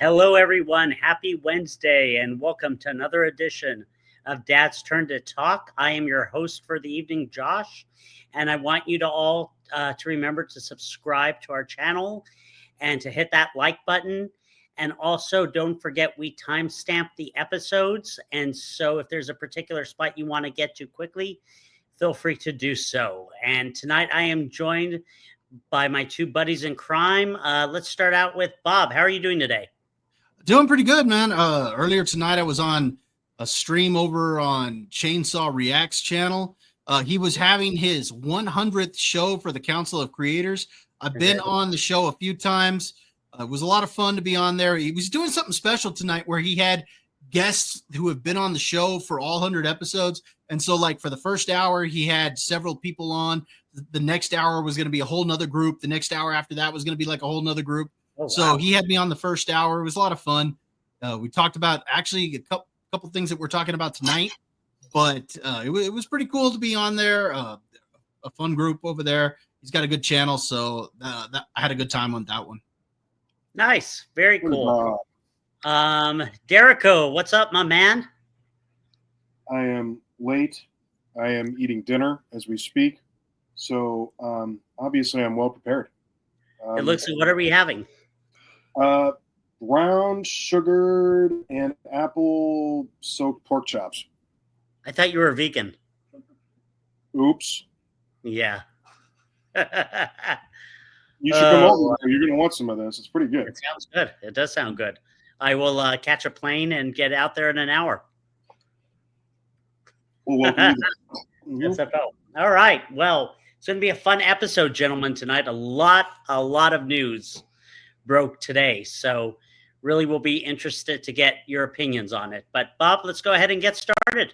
Hello, everyone. Happy Wednesday, and welcome to another edition of Dad's Turn to Talk. I am your host for the evening, Josh, and I want you to all to remember to subscribe to our channel and to hit that like button. And also, don't forget we timestamp the episodes, and so if there's a particular spot you want to get to quickly, feel free to do so. And tonight I am joined by my two buddies in crime. Let's start out with Bob. How are you doing today? Doing pretty good, man. Earlier tonight, I was on a stream over on Chainsaw Reacts channel. He was having his 100th show for the Council of Creators. I've been on the show a few times. It was a lot of fun to be on there. He was doing something special tonight where he had guests who have been on the show for all 100 episodes. And so, like, for the first hour, he had several people on. The next hour was going to be a whole nother group. The next hour after that was going to be like a whole nother group. Oh, wow. So he had me on the first hour. It was a lot of fun. We talked about actually a couple things that we're talking about tonight, but it was pretty cool to be on there. A fun group over there. He's got a good channel, so I had a good time on that one. Nice. Very cool. Derico, what's up, my man? I am late. I am eating dinner as we speak. So obviously I'm well prepared. It looks like, what are we having? Brown sugared and apple soaked pork chops. I thought you were a vegan. Oops. Yeah. You should come over. You're going to want some of this. It's pretty good. It sounds good. It does sound good. I will catch a plane and get out there in an hour. Well, SFO. All right. Well, it's going to be a fun episode, gentlemen, tonight. A lot of news broke today. So really we'll be interested to get your opinions on it. But Bob, let's go ahead and get started.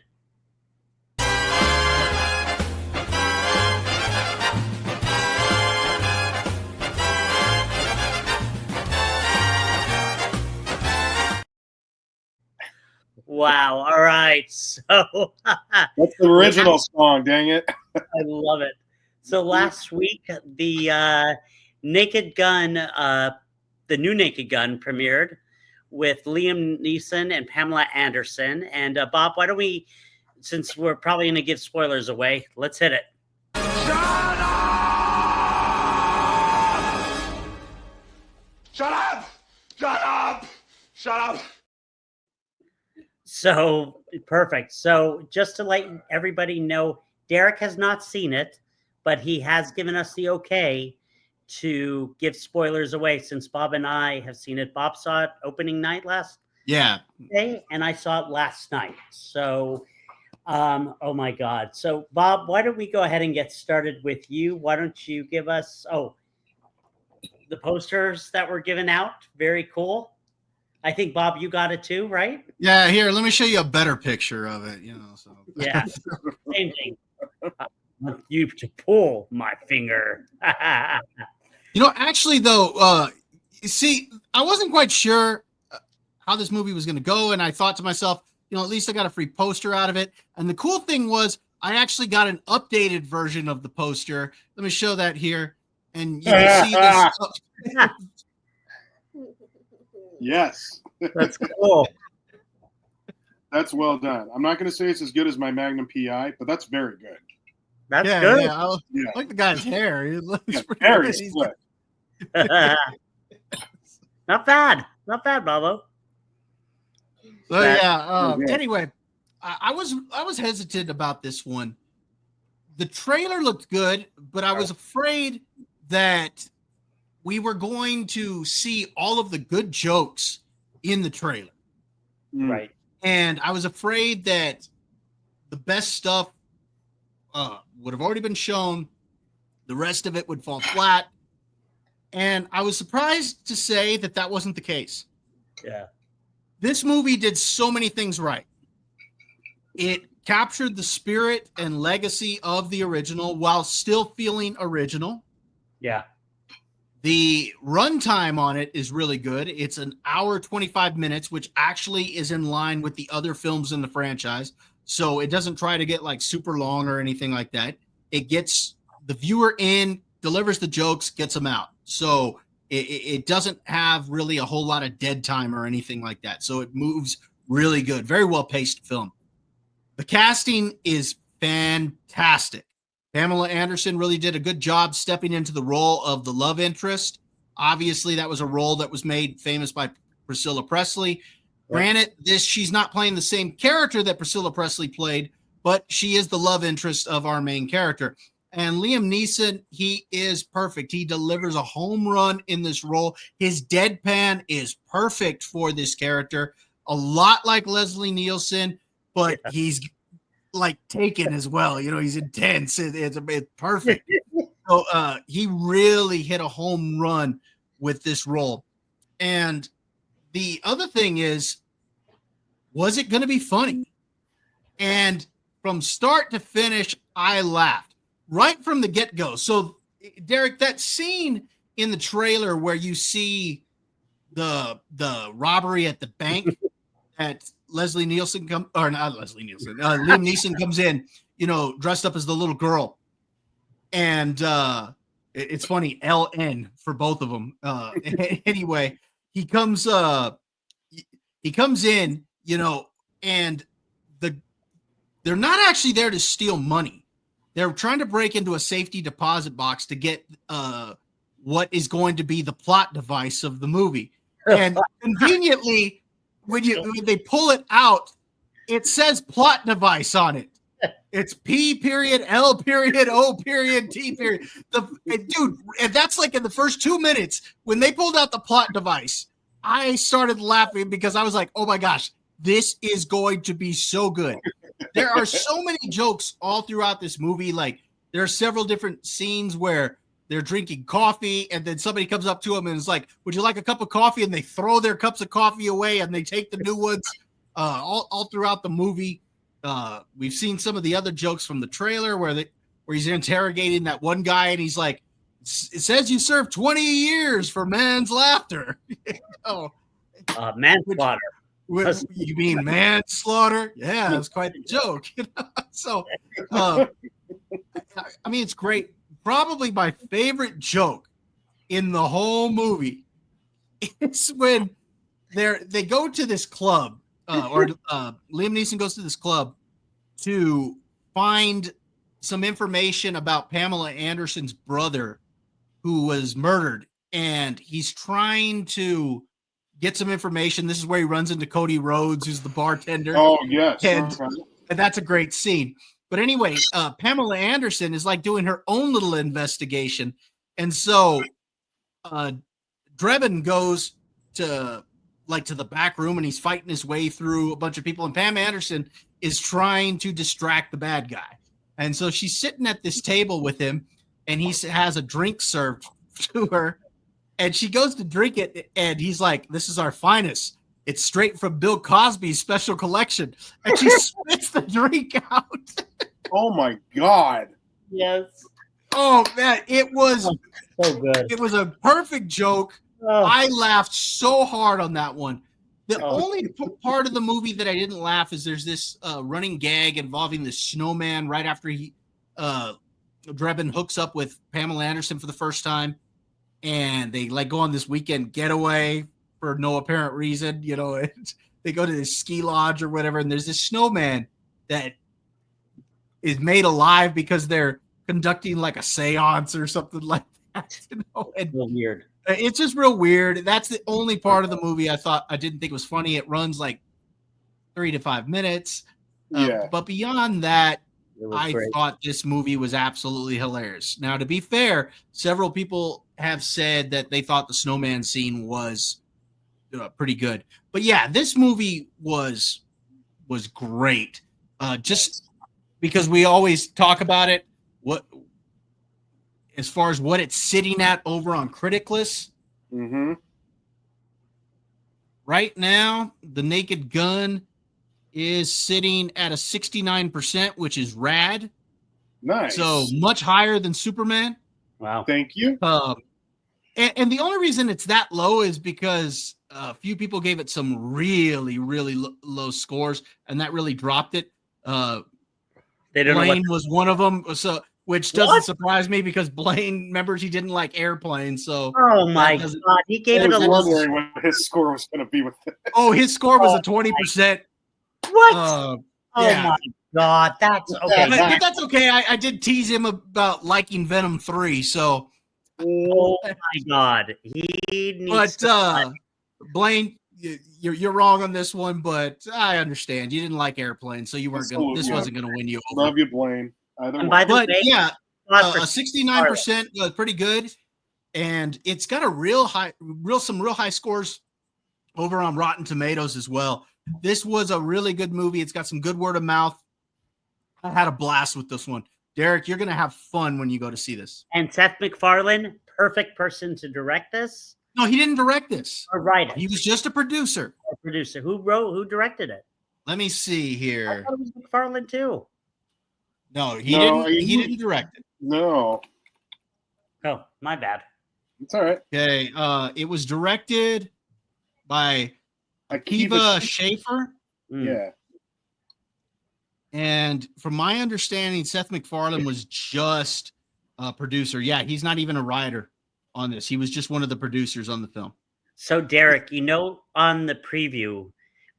Wow. All right. So that's the original song, dang it. I love it. So last week, the Naked Gun, the new Naked Gun premiered with Liam Neeson and Pamela Anderson. And Bob, why don't we, since we're probably going to give spoilers away, let's hit it. Shut up! Shut up! Shut up! Shut up! So, perfect. So, just to let everybody know, Derek has not seen it, but he has given us the okay to give spoilers away since Bob and I have seen it. Bob saw it opening night last day, and I saw it last night. So, oh my God. So, Bob, why don't we go ahead and get started with you? Why don't you give us, the posters that were given out? Very cool. I think, Bob, you got it too, right? Yeah, here, let me show you a better picture of it, So. Yeah, same thing. I want you to pull my finger. Actually, though, see, I wasn't quite sure how this movie was going to go, and I thought to myself, at least I got a free poster out of it. And the cool thing was I actually got an updated version of the poster. Let me show that here, and you can see this. Yes. That's cool. That's well done. I'm not going to say it's as good as my Magnum PI, but that's very good. That's good. Yeah, I like the guy's hair. He looks pretty very good. split. Not bad. Not bad, Bobo. So anyway, I was hesitant about this one. The trailer looked good, but I was afraid that we were going to see all of the good jokes in the trailer. Right. And I was afraid that the best stuff would have already been shown. The rest of it would fall flat. And I was surprised to say that that wasn't the case. Yeah. This movie did so many things right. It captured the spirit and legacy of the original while still feeling original. Yeah. The runtime on it is really good. It's an hour, 25 minutes, which actually is in line with the other films in the franchise. So it doesn't try to get like super long or anything like that. It gets the viewer in, delivers the jokes, gets them out. So It doesn't have really a whole lot of dead time or anything like that. So it moves really good. Very well paced film. The casting is fantastic. Pamela Anderson really did a good job stepping into the role of the love interest. Obviously, that was a role that was made famous by Priscilla Presley. Granted, she's not playing the same character that Priscilla Presley played, but she is the love interest of our main character. And Liam Neeson, he is perfect. He delivers a home run in this role. His deadpan is perfect for this character. A lot like Leslie Nielsen, but he's like taken as well. He's intense. It's perfect. So he really hit a home run with this role. And the other thing is, was it going to be funny? And from start to finish, I laughed right from the get-go. So, Derek, that scene in the trailer where you see the robbery at the bank that Liam Neeson comes in, dressed up as the little girl. And it's funny, LN for both of them. Anyway, he comes in, and they're not actually there to steal money. They're trying to break into a safety deposit box to get what is going to be the plot device of the movie. And conveniently, when they pull it out, it says plot device on it. It's P period, L period, O period, T period. Dude, and that's like in the first 2 minutes when they pulled out the plot device, I started laughing because I was like, oh my gosh, this is going to be so good. There are so many jokes all throughout this movie. Like, there are several different scenes where they're drinking coffee and then somebody comes up to them and is like, would you like a cup of coffee? And they throw their cups of coffee away and they take the new ones all throughout the movie. We've seen some of the other jokes from the trailer where he's interrogating that one guy and he's like, it says you served 20 years for man's laughter. Manslaughter. You mean manslaughter? Yeah, that's quite the joke. So, I mean, it's great. Probably my favorite joke in the whole movie is when they go to this club, or Liam Neeson goes to this club to find some information about Pamela Anderson's brother who was murdered, and he's trying to get some information. This is where he runs into Cody Rhodes, who's the bartender. Oh, yes. And that's a great scene. But anyway, Pamela Anderson is like doing her own little investigation. And so Drebin goes to the back room and he's fighting his way through a bunch of people. And Pam Anderson is trying to distract the bad guy. And so she's sitting at this table with him and he has a drink served to her. And she goes to drink it, and he's like, this is our finest. It's straight from Bill Cosby's special collection. And she spits the drink out. Oh, my God. Yes. Oh, man, it was so good. It was a perfect joke. Oh. I laughed so hard on that one. The only part of the movie that I didn't laugh is there's this running gag involving the snowman right after Drebin hooks up with Pamela Anderson for the first time. And they go on this weekend getaway for no apparent reason. They go to this ski lodge or whatever. And there's this snowman that is made alive because they're conducting like a seance or something like that. And real weird. It's just real weird. That's the only part of the movie I didn't think was funny. It runs like 3 to 5 minutes. But beyond that, I thought this movie was absolutely hilarious. Now, to be fair, several people have said that they thought the snowman scene was pretty good. But yeah, this movie was great. Just because we always talk about it, as far as what it's sitting at over on Critic List. Mm-hmm. Right now, The Naked Gun is sitting at a 69%, which is rad. Nice. So much higher than Superman. Wow. Thank you. And the only reason it's that low is because a few people gave it some really, really low scores, and that really dropped it. They don't Blaine was one of them. So which doesn't surprise me because Blaine, remembers he didn't like airplanes. So Oh my God, he gave I it was a wondering what his score was going to be with it. Oh, his score was a 20%. what? Uh, Oh yeah. my God, that's okay. But that's okay. I did tease him about liking Venom 3. So, Oh my God, he needs. but Blaine, you're wrong on this one. But I understand you didn't like airplanes, so you weren't going. This wasn't going to win you over. Love you, Blaine. Either And way. by the But way, yeah, not for 69% pretty good, and it's got some real high scores over on Rotten Tomatoes as well. This was a really good movie. It's got some good word of mouth. I had a blast with this one. Derek, you're going to have fun when you go to see this. And Seth MacFarlane, perfect person to direct this. No, he didn't direct this. Or write it. He was just a producer. A producer. Who directed it? Let me see I here. thought it was MacFarlane too. No, he didn't direct it. No. Oh, my bad. It's all right. Okay, it was directed by Akiva Schaffer. Yeah. And from my understanding, Seth MacFarlane was just a producer. Yeah, he's not even a writer on this. He was just one of the producers on the film. So, Derek, on the preview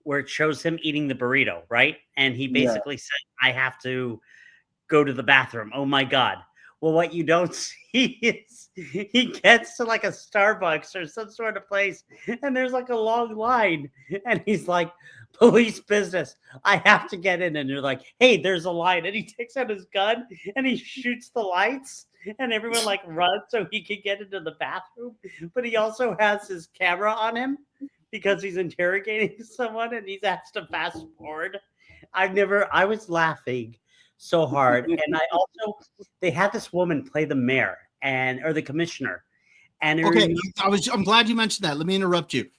where it shows him eating the burrito, right? And he basically said, I have to go to the bathroom. Oh, my God. Well, what you don't see is he gets to like a Starbucks or some sort of place, and there's like a long line. And he's like, police business. I have to get in. And you're like, hey, there's a line. And he takes out his gun and he shoots the lights. And everyone like runs so he can get into the bathroom. But he also has his camera on him because he's interrogating someone and he's asked to fast forward. I was laughing so hard. And they had this woman play the mayor or the commissioner. And okay, I'm glad you mentioned that. Let me interrupt you.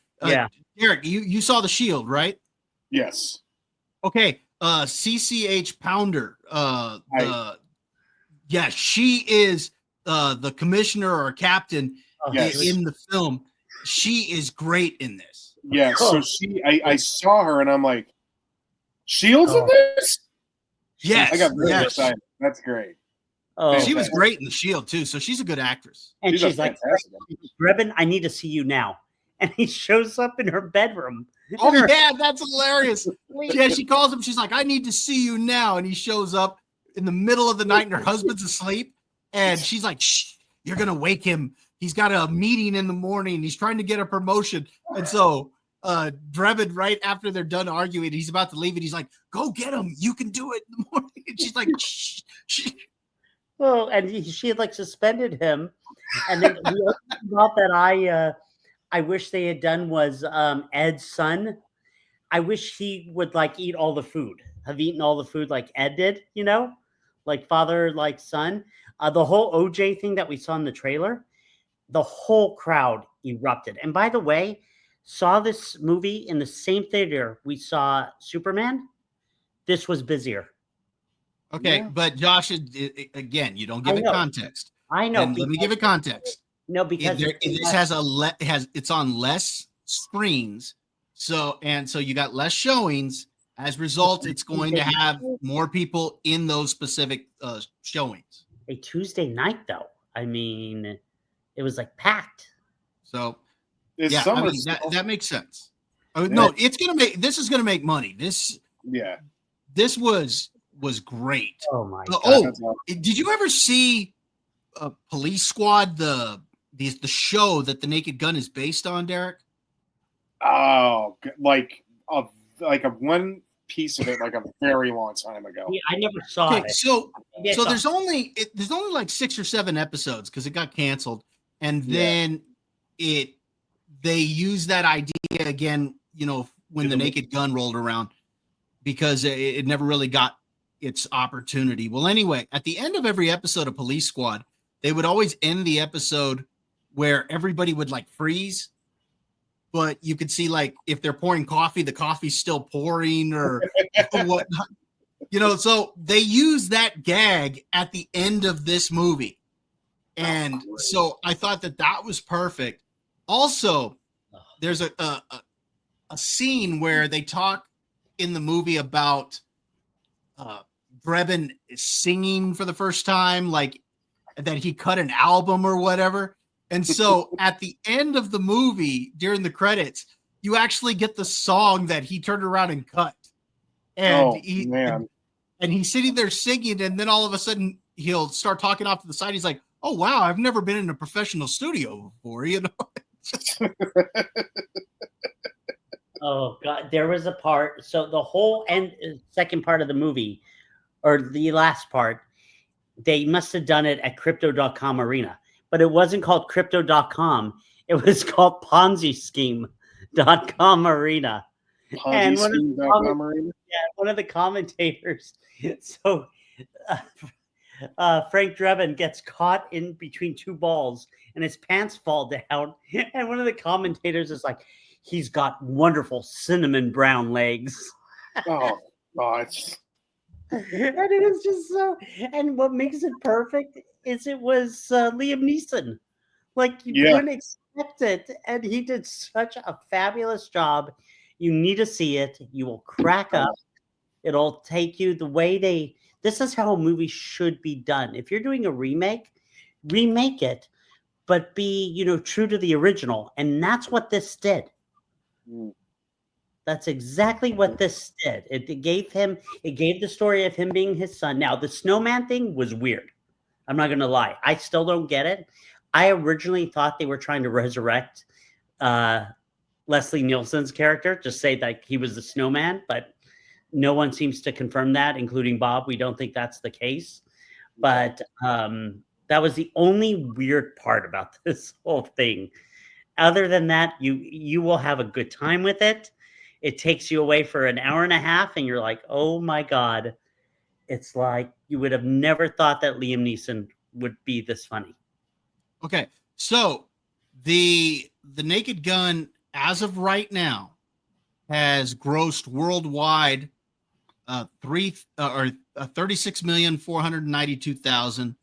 Derek, you saw The Shield, right? Yes. Okay. CCH Pounder. Yeah, she is the commissioner or captain in the film. She is great in this. Yeah, so I saw her and I'm like, Shield's in this? Yes. I got really excited. That's great. Oh, she was great in The Shield too, so she's a good actress. And she's like, Drebin, I need to see you now. And he shows up in her bedroom. Oh, yeah, that's hilarious. Yeah, she calls him. She's like, I need to see you now. And he shows up in the middle of the night and her husband's asleep. And she's like, shh, you're going to wake him. He's got a meeting in the morning. He's trying to get a promotion. And so Drebin, right after they're done arguing, he's about to leave and he's like, go get him. You can do it in the morning. And she's like, shh. Well, and she had like suspended him. And then the other thing that I wish they had done was Ed's son. I wish he would like eat all the food, have eaten all the food like Ed did, like father, like son. The whole OJ thing that we saw in the trailer, the whole crowd erupted. And by the way, saw this movie in the same theater we saw Superman. This was busier. Okay, but Josh, again, you don't give it context. I know. Let me give it context. No, because it's on less screens, so you got less showings. As a result, it's going to have more people in those specific showings. A Tuesday night, though. I mean, it was like packed. So that makes sense. No, this is gonna make money. This was great. Oh my God. Did you ever see Police Squad, the show that The Naked Gun is based on, Derek? Oh, like a one piece of it, like a very long time ago. Yeah, I never saw it. So there's only like 6 or 7 episodes because it got canceled, and then they used that idea again, when The Naked Gun rolled around, because it never really got its opportunity. Well, anyway, at the end of every episode of Police Squad, they would always end the episode where everybody would like freeze, but you could see like if they're pouring coffee, the coffee's still pouring or whatnot. So they use that gag at the end of this movie. And so I thought that was perfect. Also, there's a scene where they talk in the movie about Drebin is singing for the first time, like that he cut an album or whatever. And so at the end of the movie, during the credits, you actually get the song that he turned around and cut. And man. And he's sitting there singing, and then all of a sudden he'll start talking off to the side. He's like, "Oh wow, I've never been in a professional studio before," you know. Oh God, there was a part. So the whole second part of the movie, or the last part, they must have done it at Crypto.com Arena, but it wasn't called Crypto.com. It was called Ponzi Scheme.com Arena. And one of the commentators, so Frank Drebin gets caught in between two balls and his pants fall down. And one of the commentators is like, he's got wonderful cinnamon brown legs. Oh, God. And it was just so, and what makes it perfect is it was Liam Neeson. Like, you couldn't expect it. And he did such a fabulous job. You need to see it. You will crack up. It'll take you the way this is how a movie should be done. If you're doing a remake it, but be, true to the original. And that's what this did. That's exactly what this did. It gave the story of him being his son. Now, the snowman thing was weird. I'm not going to lie. I still don't get it. I originally thought they were trying to resurrect Leslie Nielsen's character, just say that he was the snowman, but no one seems to confirm that, including Bob. We don't think that's the case. But that was the only weird part about this whole thing. Other than that, you will have a good time with it. It takes you away for an hour and a half, and you're like, oh my God. It's like you would have never thought that Liam Neeson would be this funny. Okay, so the Naked Gun, as of right now, has grossed worldwide 36,492,000,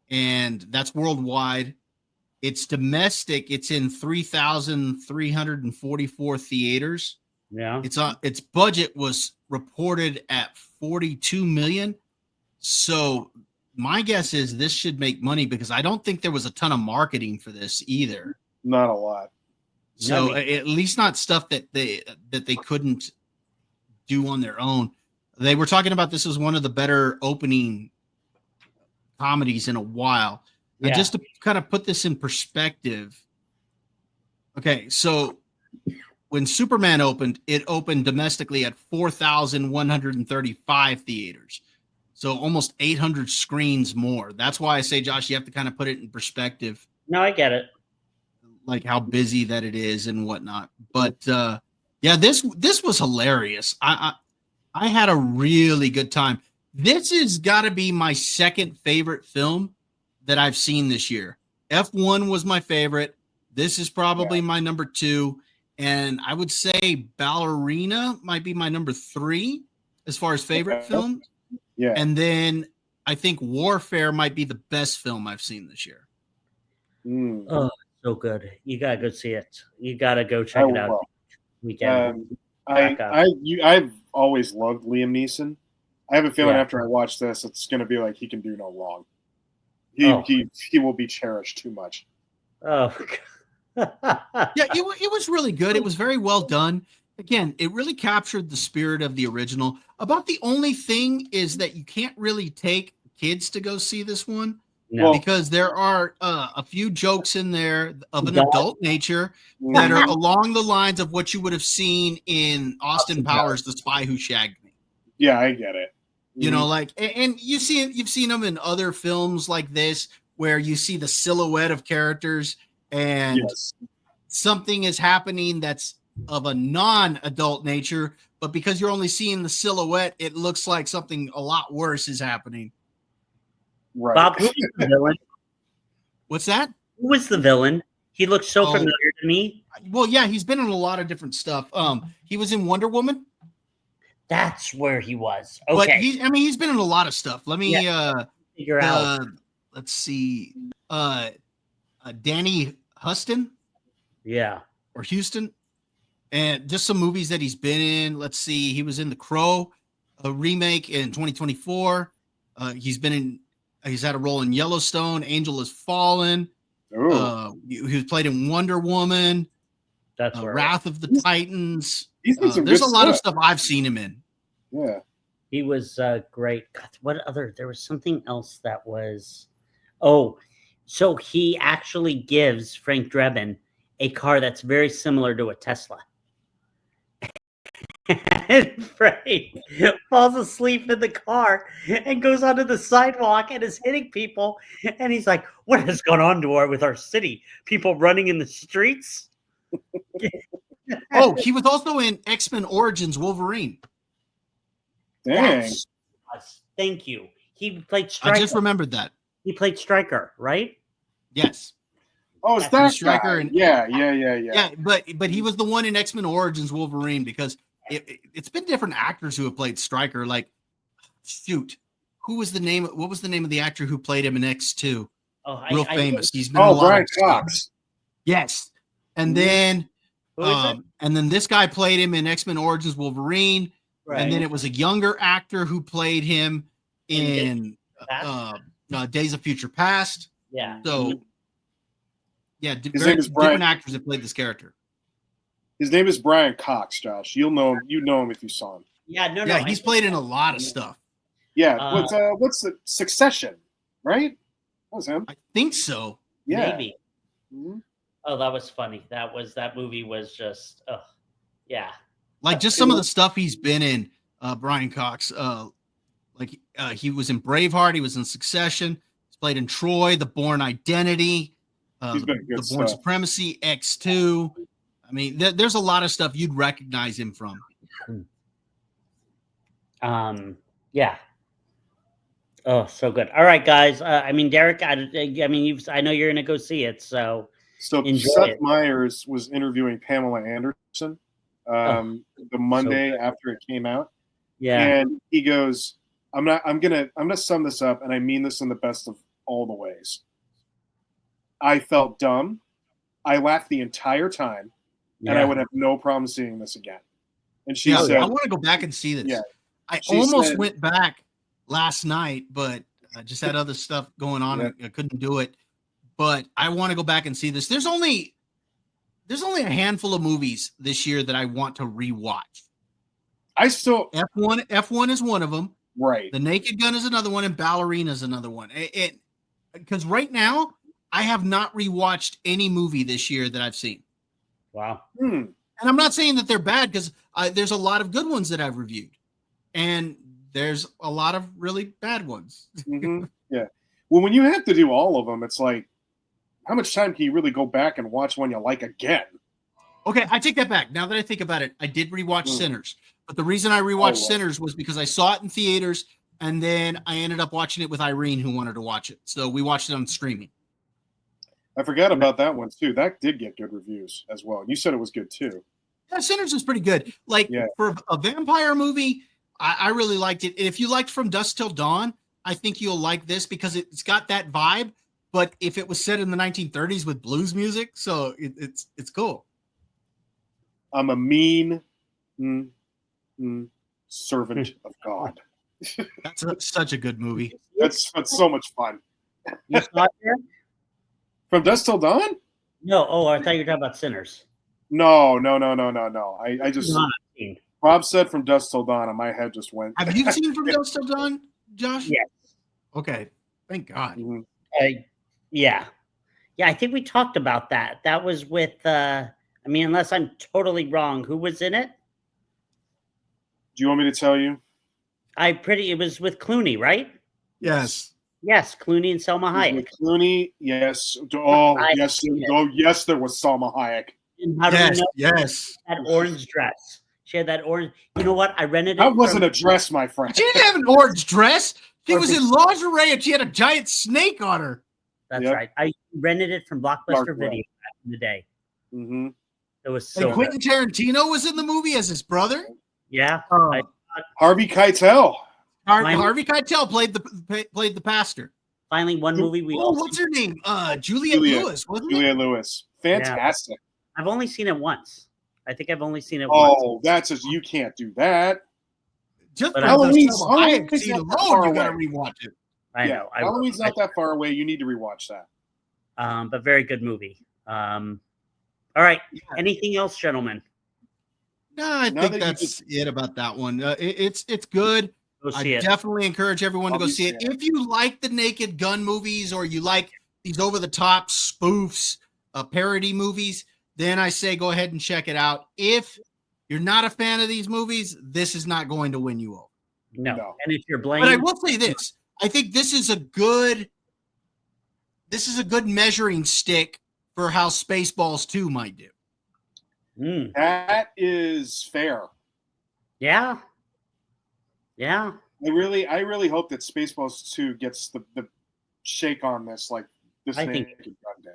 and that's worldwide. It's domestic. It's in 3,344 theaters. Yeah, its budget was reported at 42 million. So my guess is this should make money because I don't think there was a ton of marketing for this either. Not a lot. So at least not stuff that they couldn't do on their own. They were talking about this as one of the better opening comedies in a while. And just to kind of put this in perspective. Okay, so when Superman opened, it opened domestically at 4,135 theaters. So almost 800 screens more. That's why I say, Josh, you have to kind of put it in perspective. No, I get it. Like how busy that it is and whatnot. But this was hilarious. I had a really good time. This has got to be my second favorite film that I've seen this year. F1 was my favorite. This is probably my number 2. And I would say Ballerina might be my number 3 as far as favorite film. Yeah. And then I think Warfare might be the best film I've seen this year. Oh, so good. You got to go see it. You got to go check it out. Weekend. I've always loved Liam Neeson. I have a feeling after I watch this, it's going to be like he can do no wrong. He will be cherished too much. Oh, it was really good. It was very well done. Again, it really captured the spirit of the original. About the only thing is that you can't really take kids to go see this one because there are a few jokes in there of an adult nature that are along the lines of what you would have seen in Austin Powers, The Spy Who Shagged Me. Yeah, I get it. You know, like, and you've seen them in other films like this where you see the silhouette of characters and something is happening that's of a non-adult nature, but because you're only seeing the silhouette, it looks like something a lot worse is happening. Right. Bob, who was the villain? What's that? Who was the villain? He looks so familiar to me. Well, yeah, he's been in a lot of different stuff. He was in Wonder Woman. That's where he was. Okay. But he's been in a lot of stuff. Let me figure out. Let's see. Danny Huston. Yeah. Or Houston. And just some movies that he's been in. Let's see. He was in The Crow. a remake in 2024. He's had a role in Yellowstone, Angel Has Fallen. He was played in Wonder Woman. That's Wrath of the Titans. There's a lot of stuff I've seen him in. Yeah. He was great. God, what other? There was something else that was. Oh, so he actually gives Frank Drebin a car that's very similar to a Tesla. And Frank falls asleep in the car and goes onto the sidewalk and is hitting people. And he's like, "What has gone on with our city? People running in the streets." Oh, he was also in X-Men Origins Wolverine. Dang. Thank you. He played Stryker. I just remembered that. He played Stryker, right? Yes. Oh, is that Stryker? and yeah. Yeah, but he was the one in X-Men Origins Wolverine because it's been different actors who have played Stryker. Like, shoot, what was the name of the actor who played him in X2? Oh, real famous. He's been in a lot Brian of stuff. Cox. Yes, and then this guy played him in X-Men Origins Wolverine, right. And then it was a younger actor who played him in Days of Future Past. Yeah. So, yeah, different actors that played this character. His name is Brian Cox, Josh. You'd know him if you saw him. Yeah, he's played in a lot of stuff. Yeah, what's the Succession, right? That was him. I think so. Yeah. Maybe. Mm-hmm. Oh, that was funny. That movie was just, yeah. Like just some of the stuff he's been in, Brian Cox. He was in Braveheart. He was in Succession. He's played in Troy, The Bourne Identity, The Bourne Supremacy, X2. I mean, there's a lot of stuff you'd recognize him from. Yeah. Oh, so good. All right, guys. Derek, I know you're gonna go see it, so Seth Meyers was interviewing Pamela Anderson the Monday after it came out. Yeah, and he goes, I'm gonna sum this up, and I mean this in the best of all the ways. I felt dumb. I laughed the entire time. And I would have no problem seeing this again. And she said, I want to go back and see this. Yeah, I almost went back last night, but I just had other stuff going on. Yeah. I couldn't do it. But I want to go back and see this. There's only a handful of movies this year that I want to rewatch. F1 is one of them. Right. The Naked Gun is another one, and Ballerina is another one. Because right now, I have not rewatched any movie this year that I've seen. Wow. And I'm not saying that they're bad because there's a lot of good ones that I've reviewed. And there's a lot of really bad ones. Mm-hmm. Yeah. Well, when you have to do all of them, it's like, how much time can you really go back and watch one you like again? Okay, I take that back. Now that I think about it, I did rewatch Sinners. But the reason I rewatched Sinners was because I saw it in theaters, and then I ended up watching it with Irene, who wanted to watch it. So we watched it on streaming. I forgot about that one too. That did get good reviews as well. You said it was good too. Yeah, Sinners was pretty good. For a vampire movie, I really liked it. If you liked From Dusk Till Dawn, I think you'll like this because it's got that vibe. But if it was set in the 1930s with blues music, so it's cool. I'm a mean servant of God. That's such a good movie. That's so much fun. You saw it there? From Dusk Till Dawn? No. Oh, I thought you were talking about Sinners. No. I just Bob said From Dusk Till Dawn, and my head just went. Have you seen From Dusk Till Dawn, Josh? Yes. Okay. Thank God. Mm-hmm. Yeah. I think we talked about that. That was with. Unless I'm totally wrong, who was in it? Do you want me to tell you? It was with Clooney, right? Yes. Yes, Clooney and Selma Hayek. Clooney, yes. Oh, yes. Oh, yes, there was Selma Hayek. And how do we know? Yes. That orange dress. She had that orange. You know what? I rented it. That wasn't a dress, my friend. She didn't have an orange dress. She was in lingerie and she had a giant snake on her. That's right. I rented it from Blockbuster Video back in the day. Mm-hmm. It was so. And Quentin Tarantino was in the movie as his brother. Yeah. Harvey Keitel. Harvey Keitel played the pastor. Finally, one movie we. Oh, what's her name? Juliette Lewis, wasn't it? Juliette Lewis. Fantastic. Yeah. I've only seen it once. I think I've only seen it once. Oh, you can't do that. Just But for Halloween's- the Hayek Halloween's scene not that alone, far you got to away. rewatch it. I know. Halloween's not that far away. You need to rewatch that. But very good movie. All right. Yeah. Anything else, gentlemen? No, I Now think that you that's it about that one. It's good. Go I see it. definitely encourage everyone to go see it. If you like the Naked Gun movies or you like these over-the-top spoofs, parody movies, then I say go ahead and check it out. If you're not a fan of these movies, this is not going to win you over. No. No. And if you're blamed, But I will say this: I think this is a good measuring stick for how Spaceballs 2 might do. That is fair. Yeah. Yeah. I really hope that Spaceballs 2 gets the shake on this like this I think- Naked Gun did.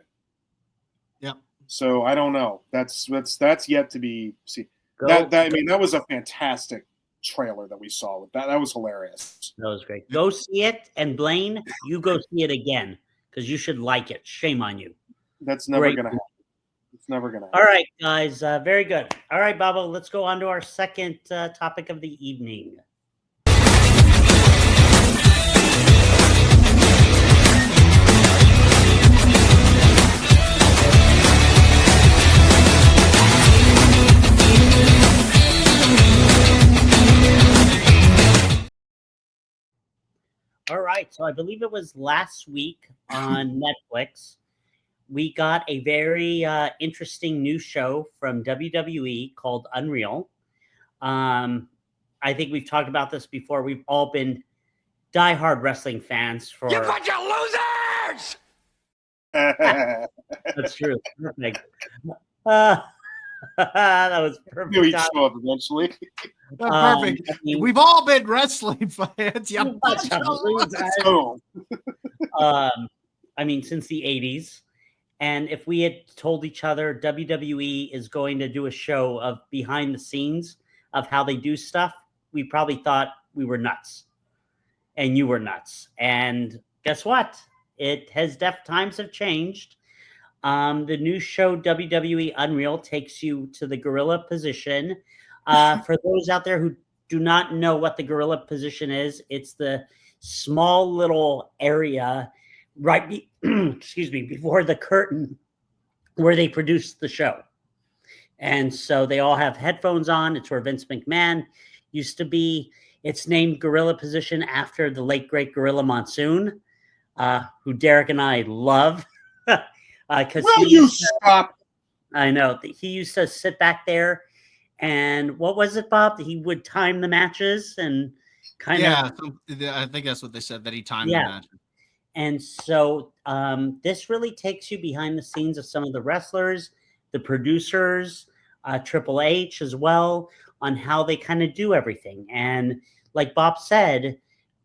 Yep. So I don't know. That's yet to be seen. Go, That was a fantastic trailer that we saw with that. That was hilarious. That was great. Go see it, and Blaine, you go see it again because you should like it. Shame on you. That's never Great. gonna happen. It's never gonna happen. All right, guys. Very good. All right, Baba, let's go on to our second topic of the evening. All right. So I believe it was last week on Netflix. We got a very interesting new show from WWE called Unreal. I think we've talked about this before. We've all been diehard wrestling fans for. You bunch of losers! That's true. Perfect. That was perfect. Knew he'd show up eventually. Perfect. I mean, We've all been wrestling fans. Yeah. you bunch of losers. Oh, I mean, since the 80s. And if we had told each other WWE is going to do a show of behind the scenes of how they do stuff, we probably thought we were nuts. And you were nuts. And guess what? Times have changed. The new show WWE Unreal takes you to the gorilla position. For those out there who do not know what the gorilla position is, it's the small little area before the curtain where they produce the show. And so they all have headphones on. It's where Vince McMahon used to be. It's named Gorilla Position after the late, great Gorilla Monsoon, who Derek and I love. will you stop? I know. He used to sit back there, and what was it, Bob? He would time the matches and kind of... Yeah, I think that's what they said, that he timed Yeah. the match. And so this really takes you behind the scenes of some of the wrestlers, the producers, Triple H as well, on how they kind of do everything. And like Bob said,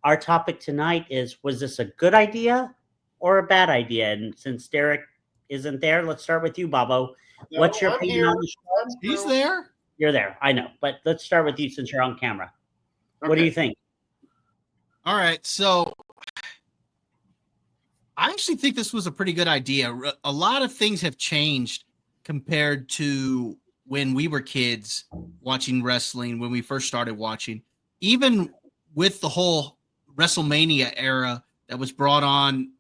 our topic tonight is, was this a good idea or a bad idea? And since Derek isn't there, let's start with you, Bobo. No, What's your I'm opinion here. on the show? He's there. You're there, I know. But let's start with you since you're on camera. What do Okay. you think? All right. So I actually think this was a pretty good idea. A lot of things have changed compared to when we were kids watching wrestling, when we first started watching. Even with the whole WrestleMania era that was brought on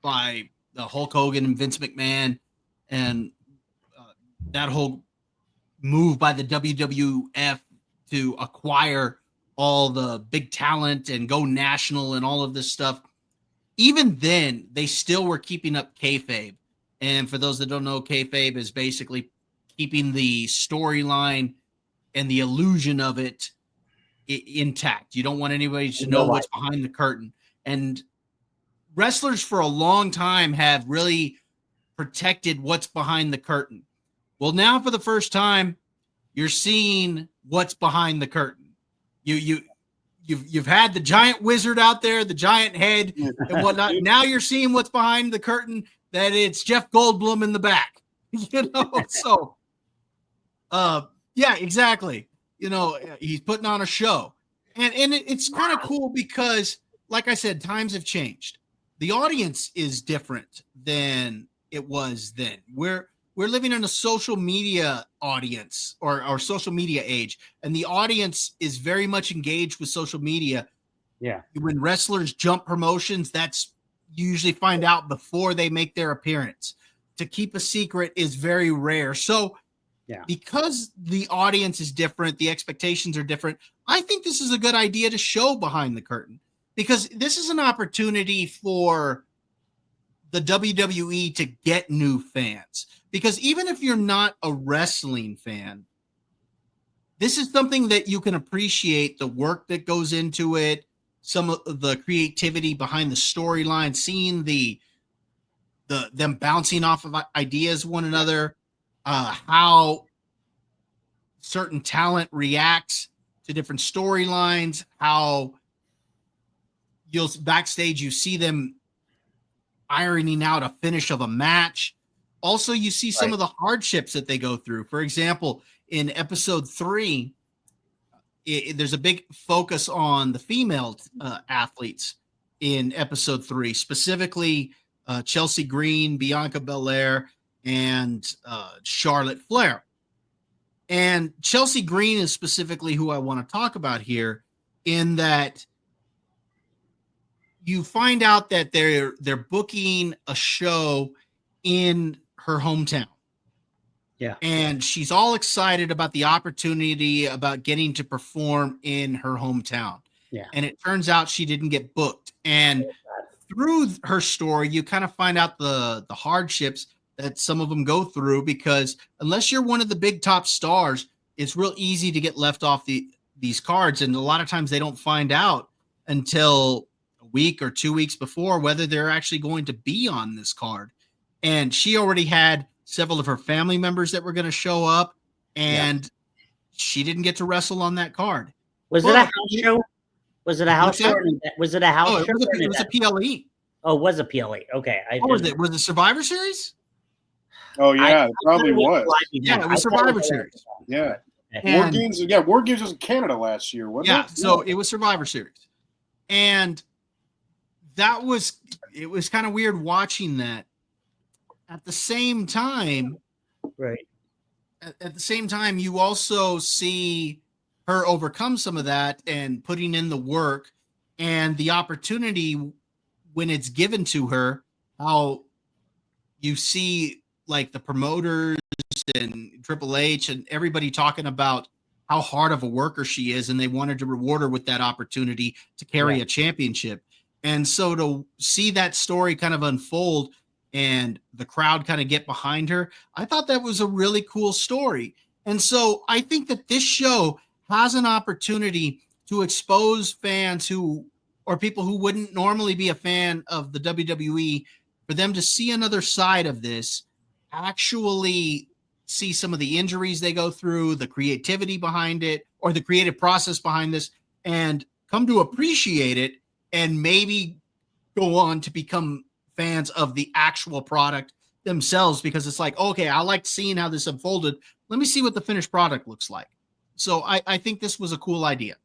by the Hulk Hogan and Vince McMahon, and that whole move by the WWF to acquire all the big talent and go national and all of this stuff. Even then, they still were keeping up kayfabe. And for those that don't know, kayfabe is basically keeping the storyline and the illusion of it intact. You don't want anybody to know what's behind the curtain. And wrestlers for a long time have really protected what's behind the curtain. Well, now for the first time, you're seeing what's behind the curtain. You've had the giant wizard out there, the giant head and whatnot. Now you're seeing what's behind the curtain, that it's Jeff Goldblum in the back. So yeah, exactly. He's putting on a show. And it's kind of cool because, like I said, times have changed. The audience is different than it was then. we're living in a social media audience or social media age, and the audience is very much engaged with social media. Yeah. When wrestlers jump promotions, that's you usually find out before they make their appearance. To keep a secret is very rare. So Yeah. because the audience is different, the expectations are different, I think this is a good idea to show behind the curtain, because this is an opportunity for the WWE to get new fans. Because even if you're not a wrestling fan, this is something that you can appreciate the work that goes into it, some of the creativity behind the storyline, seeing them bouncing off of ideas one another, how certain talent reacts to different storylines, how you'll backstage you see them ironing out a finish of a match. Also, you see some Right. of the hardships that they go through. For example, in episode 3, there's a big focus on the female athletes in episode 3, specifically Chelsea Green, Bianca Belair, and Charlotte Flair. And Chelsea Green is specifically who I want to talk about here, in that you find out that they're booking a show in her hometown. Yeah. And she's all excited about the opportunity, about getting to perform in her hometown. Yeah. And it turns out she didn't get booked. And through her story, you kind of find out the hardships that some of them go through, because unless you're one of the big top stars, it's real easy to get left off these cards. And a lot of times they don't find out until a week or 2 weeks before whether they're actually going to be on this card. And she already had several of her family members that were going to show up, and she didn't get to wrestle on that card. Was it a house show? Was it a house show? Was it a house show? It was a PLE. Oh, it was a PLE. Okay. What was it? Was it Survivor Series? Oh yeah, it probably was. Yeah, it was Survivor Series. Yeah. And, War Games was in Canada last year, wasn't it? So it was Survivor Series. And it was kind of weird watching that. At the same time, right. At the same time, you also see her overcome some of that and putting in the work and the opportunity when it's given to her, how you see like the promoters and Triple H and everybody talking about how hard of a worker she is, and they wanted to reward her with that opportunity to carry a championship. And so to see that story kind of unfold and the crowd kind of get behind her, I thought that was a really cool story. And so I think that this show has an opportunity to expose fans or people who wouldn't normally be a fan of the WWE, for them to see another side of this, actually see some of the injuries they go through, the creativity behind it, or the creative process behind this, and come to appreciate it, and maybe go on to become fans of the actual product themselves, because it's like, okay, I like seeing how this unfolded. Let me see what the finished product looks like. So I think this was a cool idea.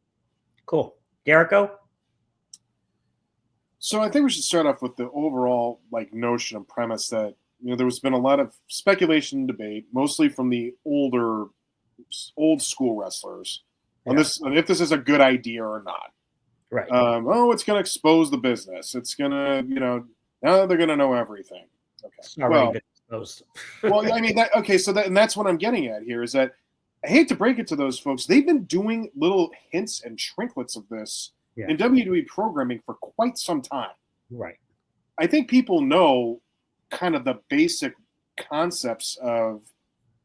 Cool. Jericho? So I think we should start off with the overall notion and premise that there's been a lot of speculation and debate, mostly from the old school wrestlers, on this, if this is a good idea or not. Right. It's going to expose the business. It's going to, now they're going to know everything. Okay. It's not really good exposed. Well, I mean, that's what I'm getting at here, is that I hate to break it to those folks. They've been doing little hints and trinklets of this in WWE programming for quite some time. Right. I think people know kind of the basic concepts of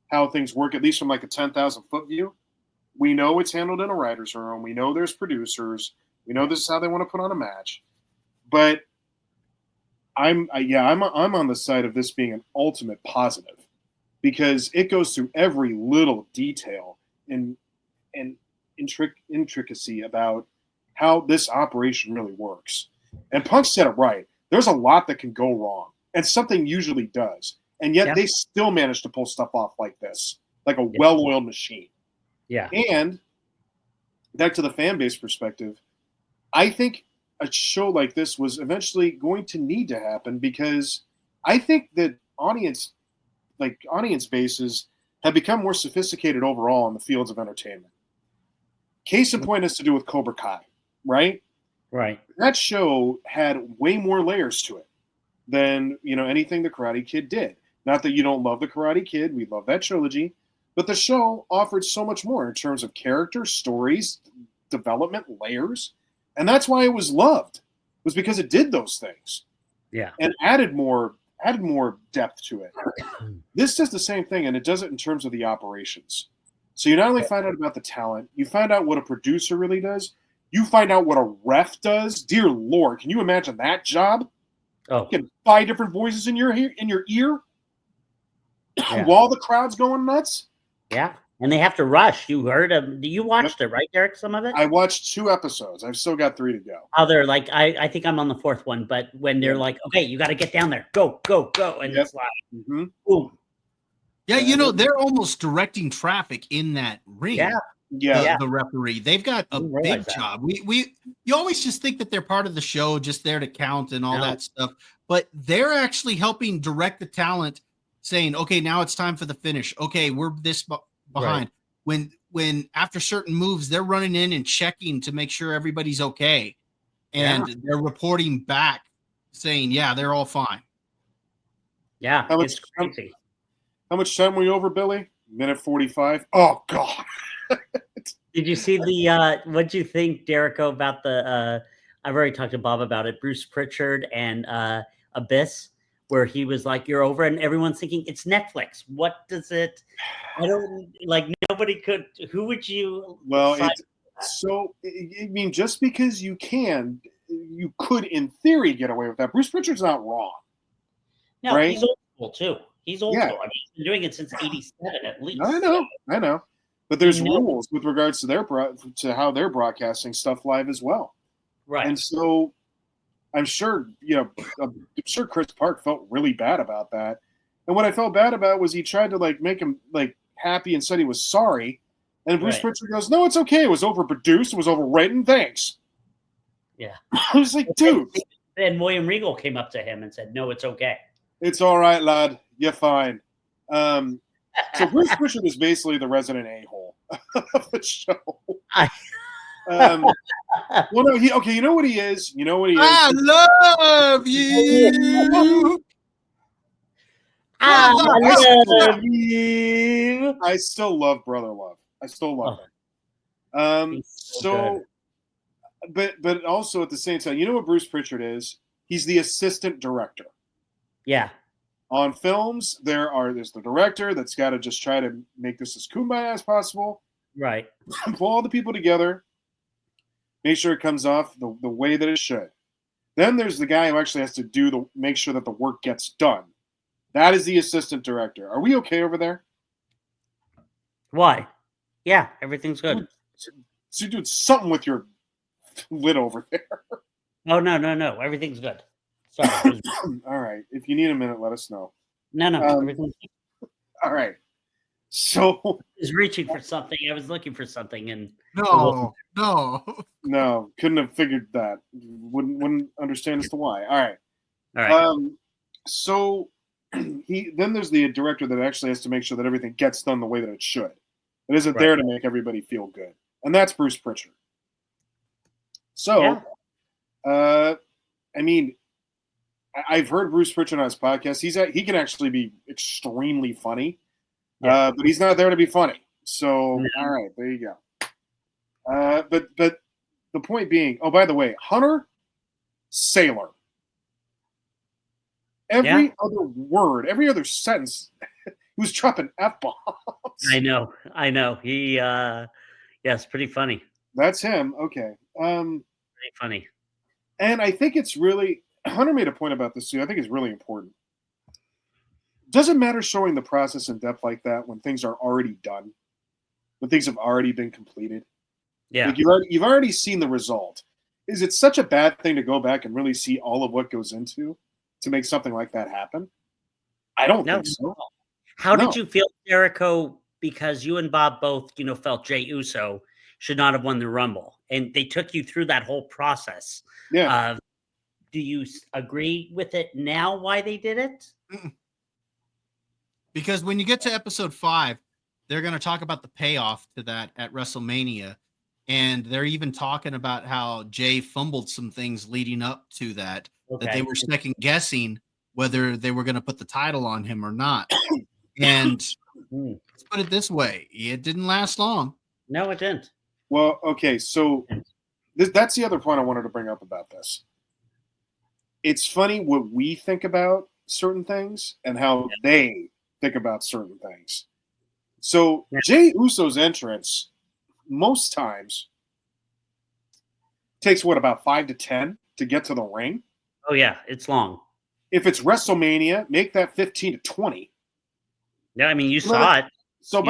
how things work, at least from a 10,000 foot view. We know it's handled in a writer's room. We know there's producers. We know this is how they want to put on a match. But I'm on the side of this being an ultimate positive, because it goes through every little detail and intricacy about how this operation really works. And Punk said it right. There's a lot that can go wrong, and something usually does. And yet they still manage to pull stuff off like this, like a well-oiled machine. Yeah. And back to the fan base perspective, I think a show like this was eventually going to need to happen, because I think that audience audience bases have become more sophisticated overall in the fields of entertainment. Case in point has to do with Cobra Kai, right? Right. That show had way more layers to it than anything the Karate Kid did. Not that you don't love the Karate Kid, we love that trilogy, but the show offered so much more in terms of character, stories, development, layers, and that's why it was loved. It was because it did those things. Yeah. And added more depth to it. This does the same thing, and it does it in terms of the operations. So you not only find out about the talent, you find out what a producer really does. You find out what a ref does. Dear Lord, can you imagine that job? Oh, Get 5 different voices in your ear yeah. while the crowd's going nuts. Yeah. And they have to rush. You heard of? You watched it, right, Derek? Some of it. I watched 2 episodes. I've still got 3 to go. Oh, they're like, I think I'm on the 4th one, but when they're like, okay, you got to get down there, go, and it's like, boom. Yeah, they're almost directing traffic in that ring. Yeah. The referee. They've got a big job. You always just think that they're part of the show, just there to count and all that stuff. But they're actually helping direct the talent, saying, okay, now it's time for the finish. Okay, we're this behind. Right. When after certain moves, they're running in and checking to make sure everybody's okay. And they're reporting back saying, yeah, they're all fine. Yeah, it's crazy. How much time were you over, Billy? Minute 45. Oh, God. Did you see what'd you think, Derico, about I've already talked to Bob about it, Bruce Pritchard and Abyss, where he was like, you're over, and everyone's thinking it's Netflix. What does it, I don't, nobody could, who would you? Well, just because you could in theory get away with that. Bruce Pritchard's not wrong. No, right? He's old school too. He's old school. I mean, he's been doing it since '87 at least. I know. But there's rules with regards to how they're broadcasting stuff live as well. Right. And so I'm sure Chris Park felt really bad about that. And what I felt bad about was he tried to make him happy and said he was sorry. And Bruce Pritchard goes, no, it's okay. It was overproduced. It was overwritten. Thanks. Yeah. I was like, dude. And William Regal came up to him and said, no, it's okay. It's all right, lad. You're fine. So Bruce Pritchard is basically the resident a-hole of the show. Well, no, you know what he is? You know what he is? I love you. I love you. I still love Brother Love. I still love him. But also at the same time, you know what Bruce Pritchard is? He's the assistant director. Yeah. On films, there's the director that's got to just try to make this as kumbaya as possible. Right. Pull all the people together. Make sure it comes off the way that it should. Then there's the guy who actually has to make sure that the work gets done. That is the assistant director. Are we okay over there? Why? Yeah, everything's good. So you're doing something with your lid over there. Oh, no. Everything's good. Sorry. All right. If you need a minute, let us know. No. Everything's good. All right. So I was reaching for something. I was looking for something, and no, couldn't have figured that. Wouldn't understand as to why. All right. So then there's the director that actually has to make sure that everything gets done the way that it should. It isn't there to make everybody feel good, and that's Bruce Pritchard. So, I mean, I've heard Bruce Pritchard on his podcast. He can actually be extremely funny, but he's not there to be funny. So, all right, there you go. But the point being, oh, by the way, Hunter, sailor. Every other word, every other sentence, he was dropping F-bombs. I know. He, it's pretty funny. That's him. Okay. Pretty funny. And I think it's really, Hunter made a point about this too. I think it's really important. Doesn't matter showing the process in depth like that when things are already done, when things have already been completed. Yeah. Like you've already seen the result. Is it such a bad thing to go back and really see all of what goes into to make something like that happen? I don't think so. How did you feel, Jericho? Because you and Bob both, felt Jey Uso should not have won the Rumble, and they took you through that whole process. Yeah. Do you agree with it now? Why they did it? Because when you get to episode 5, they're going to talk about the payoff to that at WrestleMania. And they're even talking about how Jay fumbled some things leading up to that they were second guessing whether they were going to put the title on him or not. And let's put it this way. It didn't last long. No, it didn't. Well, okay. So that's the other point I wanted to bring up about this. It's funny what we think about certain things and how they think about certain things. So Jey Uso's entrance most times takes about 5 to 10 to get to the ring. Oh yeah, it's long. If it's WrestleMania, make that 15 to 20. Yeah, I mean you saw it. So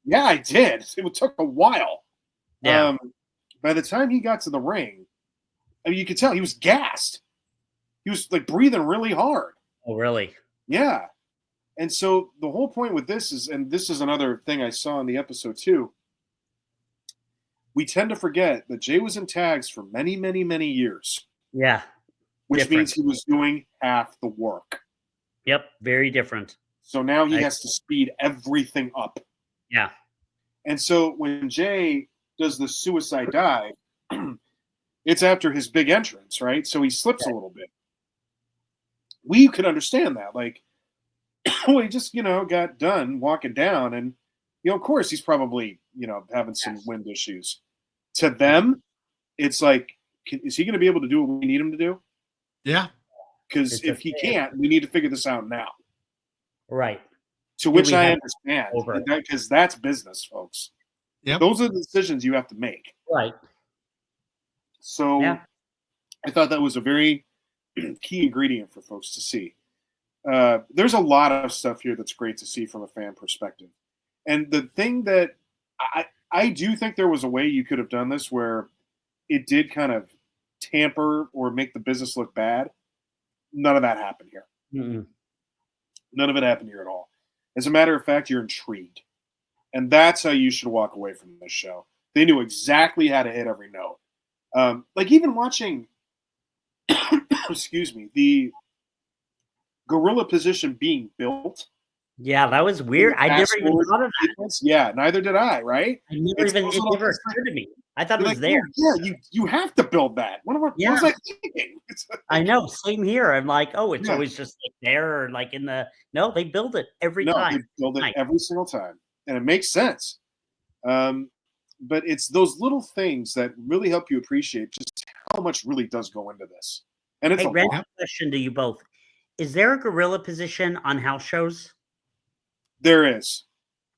yeah, I did. It took a while. Yeah. By the time he got to the ring, I mean you could tell he was gassed. He was like breathing really hard. Oh, really? Yeah. And so the whole point with this is, and this is another thing I saw in the episode too, we tend to forget that Jay was in tags for many, many, many years. Yeah. Which means he was doing half the work. Yep. Very different. So now he has to speed everything up. Yeah. And so when Jay does the suicide dive, it's after his big entrance, right? So he slips a little bit. We could understand that. Like, well, he just, got done walking down. And, of course, he's probably, having some wind issues. To them, it's like, is he going to be able to do what we need him to do? Yeah. Because if he can't, we need to figure this out now. Right. To which I understand. Because that's business, folks. Yep. Those are the decisions you have to make. Right. So I thought that was a very key ingredient for folks to see. There's a lot of stuff here that's great to see from a fan perspective. And the thing that I do think there was a way you could have done this where it did kind of tamper or make the business look bad. None of that happened here. Mm-mm. None of it happened here at all. As a matter of fact, you're intrigued. And that's how you should walk away from this show. They knew exactly how to hit every note. Like even watching, excuse me, the gorilla position being built. Yeah, that was weird. I never even thought of that. Yeah, neither did I, right? It never occurred to me. I thought it was there. Oh, yeah, you have to build that. What was I thinking? I know, same here. I'm like, oh, it's always just like there or like in the – no, they build it every time. They build it every single time. And it makes sense. But it's those little things that really help you appreciate just how much really does go into this. And it's a random question to you both. Is there a gorilla position on house shows? There is.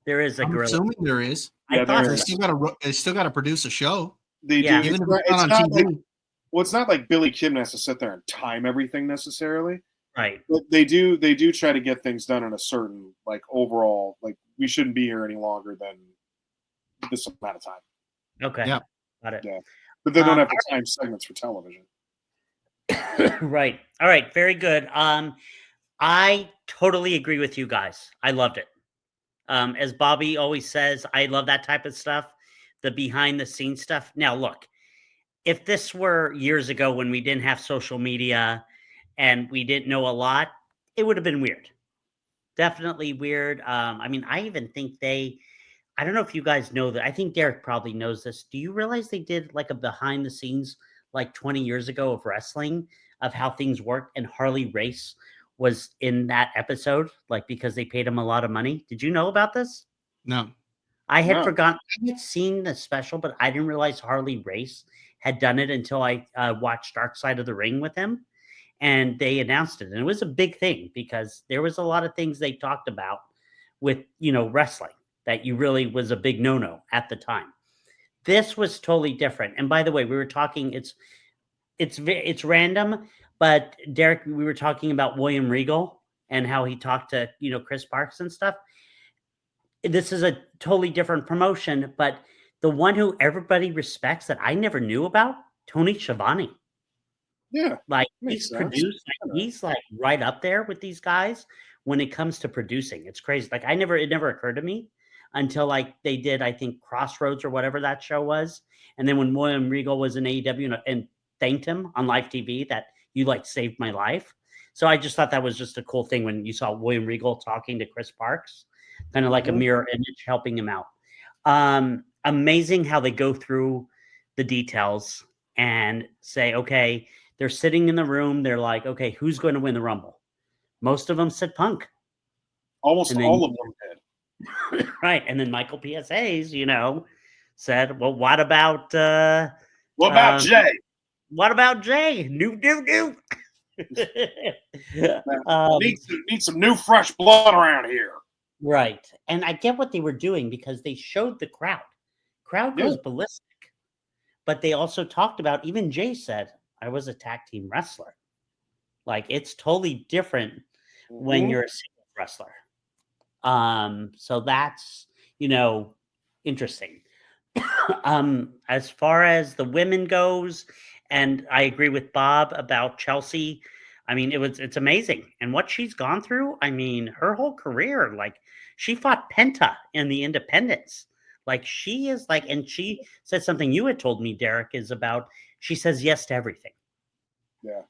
There is a gorilla. I'm assuming there is. Yeah, they still got to produce a show. They do. Even if it's not on TV. It's not like Billy Kim has to sit there and time everything necessarily. Right. But they do try to get things done in a certain like overall, like we shouldn't be here any longer than this amount of time. Okay. Yeah. Got it. Yeah. But they don't have to time segments for television. Right. All right. Very good. I totally agree with you guys. I loved it. As Bobby always says, I love that type of stuff, the behind the scenes stuff. Now, look, if this were years ago when we didn't have social media and we didn't know a lot, it would have been weird. Definitely weird. I mean, I even think I don't know if you guys know that. I think Derek probably knows this. Do you realize they did like a behind the scenes like 20 years ago of wrestling of how things worked, and Harley Race was in that episode, like because they paid him a lot of money? Did you know about this? No. I had forgotten. I had seen the special, but I didn't realize Harley Race had done it until I watched Dark Side of the Ring with him, and they announced it. And it was a big thing because there was a lot of things they talked about with, wrestling that you really was a big no-no at the time. This was totally different. And by the way, we were talking, it's random, but Derek, we were talking about William Regal and how he talked to, Chris Parks and stuff. This is a totally different promotion, but the one who everybody respects that I never knew about, Tony Schiavone. Yeah. Like he's produced, he's like right up there with these guys when it comes to producing. It's crazy. Like it never occurred to me until like they did, I think, Crossroads or whatever that show was. And then when William Regal was in AEW and thanked him on live TV that you like saved my life. So I just thought that was just a cool thing when you saw William Regal talking to Chris Parks, kind of like a mirror image helping him out. Amazing how they go through the details and say, okay, they're sitting in the room. They're like, okay, who's going to win the Rumble? Most of them said Punk. Almost all of them did. Right. And then Michael P.S.A.'s, said, well, what about What about Jay? What about Jay? New. Need some new fresh blood around here. Right. And I get what they were doing because they showed the crowd. Crowd goes ballistic. But they also talked about, even Jay said, I was a tag team wrestler. Like, it's totally different when you're a single wrestler. So that's, interesting. As far as the women goes, and I agree with Bob about Chelsea. I mean, it's amazing. And what she's gone through, I mean, her whole career, like, she fought Penta in the independents. Like, she is like, and she said something you had told me, Derek, is about, she says yes to everything. Yeah.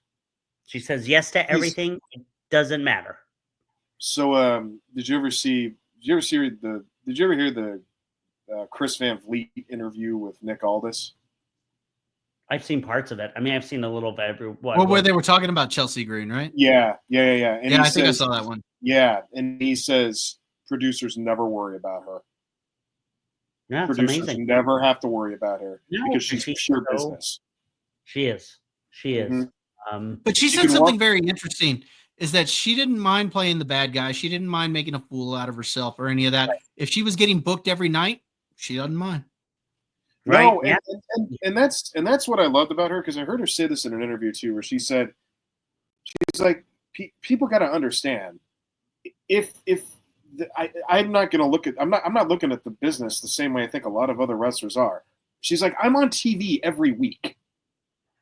She says yes to everything. It doesn't matter. So, did you ever hear the Chris Van Vliet interview with Nick Aldis? I've seen parts of it. I mean, I've seen a little bit. Where they were talking about Chelsea Green, right? Yeah. And I think I saw that one. Yeah, and he says producers never worry about her. Yeah, it's producers amazing. Never have to worry about her because she's pure business. She is. But she said something very interesting, is that she didn't mind playing the bad guy. She didn't mind making a fool out of herself or any of that. Right. If she was getting booked every night, she doesn't mind. Right. No, and that's what I loved about her, because I heard her say this in an interview too, where she said, she's like, people got to understand, I'm not looking at the business the same way I think a lot of other wrestlers are. She's like, I'm on TV every week.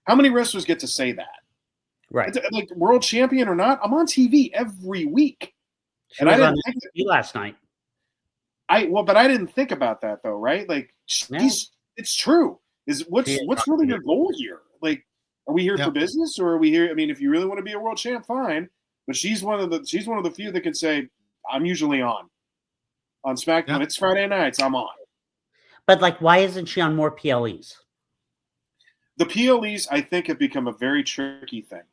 How many wrestlers get to say that? Right. Like, world champion or not, I'm on TV every week. She was on TV last night. But I didn't think about that though, right? Like, it's true. What's really your goal here? Like, are we here for business, or are we here? I mean, if you really want to be a world champ, fine. But she's one of the few that can say, I'm usually on SmackDown. Yep. It's Friday nights, I'm on. But like, why isn't she on more PLEs? The PLEs, I think, have become a very tricky thing,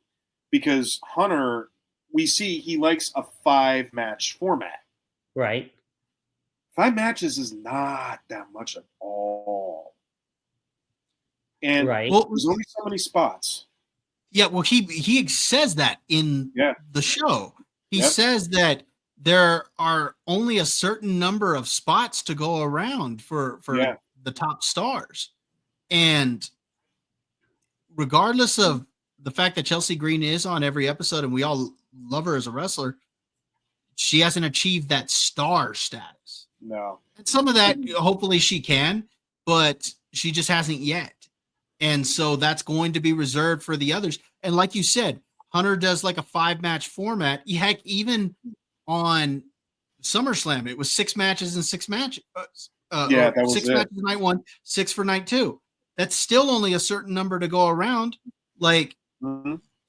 because Hunter, we see he likes a 5-match format. Right. 5 matches is not that much at all. And there's only so many spots. Yeah, well, he says that in the show. He says that there are only a certain number of spots to go around for the top stars. And regardless of the fact that Chelsea Green is on every episode and we all love her as a wrestler, she hasn't achieved that star status. No. And some of that, hopefully she can, but she just hasn't yet. And so that's going to be reserved for the others. And like you said, Hunter does like a 5-match format. Heck, even on SummerSlam, it was 6 matches and 6 matches. That was 6 matches night 1, 6 for night 2. That's still only a certain number to go around. Like,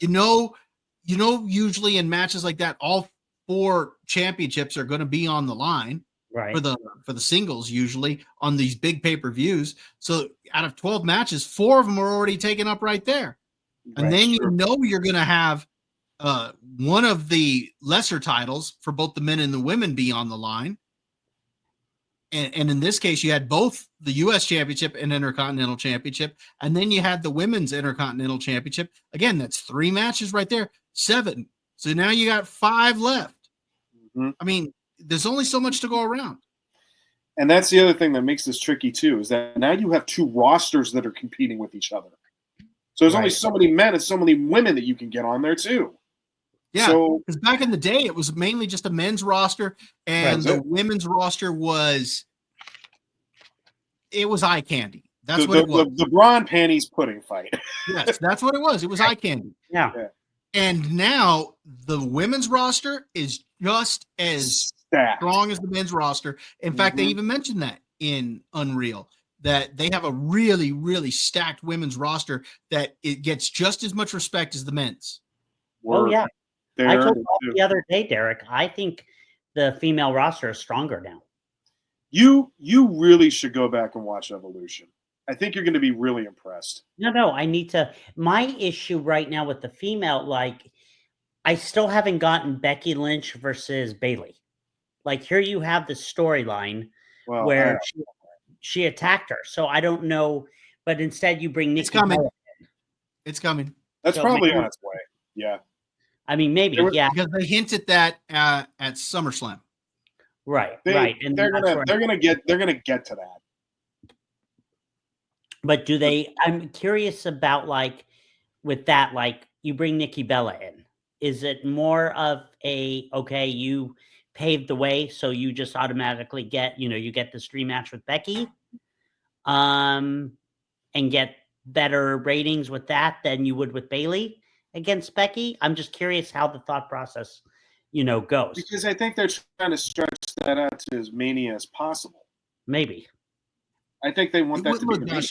usually in matches like that, all 4 championships are going to be on the line. Right. For the singles, usually on these big pay-per-views. So out of 12 matches, 4 of them are already taken up right there. And then you're going to have one of the lesser titles for both the men and the women be on the line. And in this case, you had both the U.S. Championship and Intercontinental Championship. And then you had the Women's Intercontinental Championship. Again, that's 3 matches right there, 7. So now you got 5 left. Mm-hmm. I mean, there's only so much to go around. And that's the other thing that makes this tricky too, is that now you have 2 rosters that are competing with each other. So there's only so many men and so many women that you can get on there too. Yeah, because back in the day, it was mainly just a men's roster, and the women's roster was eye candy. That's what it was. The brawn panties pudding fight. Yes, that's what it was. It was eye candy. Yeah. And now the women's roster is just as strong as the men's roster. In fact, they even mentioned that in Unreal, that they have a really, really stacked women's roster that it gets just as much respect as the men's. Oh, yeah. I told you the other day, Derek, I think the female roster is stronger now. You really should go back and watch Evolution. I think you're going to be really impressed. No, I need to. My issue right now with the female, like, I still haven't gotten Becky Lynch versus Bayley. Like, here you have the storyline where she attacked her. So I don't know, but instead you bring Nikki. It's coming. Bella. It's coming. That's probably on its way. Yeah. I mean, maybe, yeah. Because they hinted that at SummerSlam. Right. And they're gonna get to that. But do they? I'm curious about, like, with that, like, you bring Nikki Bella in. Is it more of okay, you paved the way, so you just automatically get, you get the stream match with Becky, and get better ratings with that than you would with Bayley against Becky? I'm just curious how the thought process, goes. Because I think they're trying to stretch that out to as mania as possible. Maybe. I think they want that to be the main.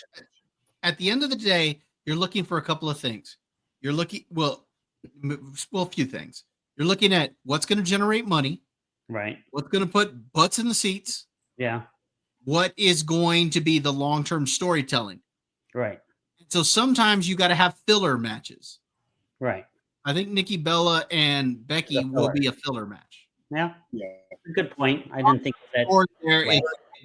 At the end of the day, you're looking for a couple of things. You're looking, a few things. You're looking at what's going to generate money. Right. What's going to put butts in the seats. Yeah. What is going to be the long-term storytelling. Right. So sometimes you got to have filler matches. Right. I think Nikki Bella and Becky will be a filler match. Yeah. Good point. I didn't think of that. Or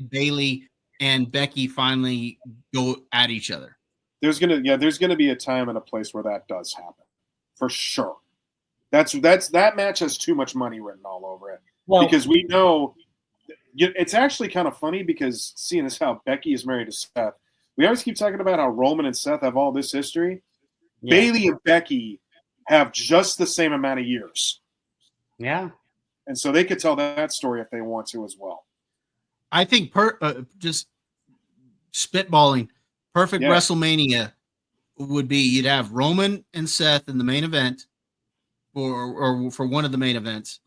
Bayley and Becky finally go at each other. There's gonna be a time and a place where that does happen, for sure. That match has too much money written all over it. Well, because we know it's actually kind of funny because seeing as how Becky is married to Seth, we always keep talking about how Roman and Seth have all this history. Yeah. Bayley and Becky have just the same amount of years. Yeah. And so they could tell that story if they want to as well. I think just spitballing, perfect WrestleMania would be you'd have Roman and Seth in the main event or for one of the main events.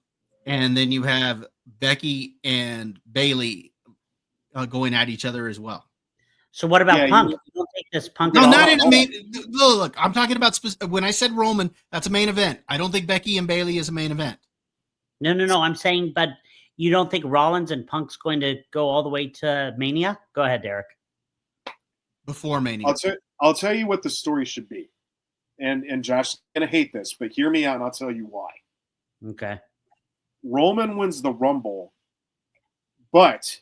And then you have Becky and Bayley going at each other as well. So what about Punk? You don't take this Punk. No, not in a main. Look, I'm talking about when I said Roman, that's a main event. I don't think Becky and Bayley is a main event. No. I'm saying, but you don't think Rollins and Punk's going to go all the way to Mania? Go ahead, Derek. Before Mania. I'll tell you what the story should be. And Josh is going to hate this, but hear me out and I'll tell you why. Okay. Roman wins the Rumble, but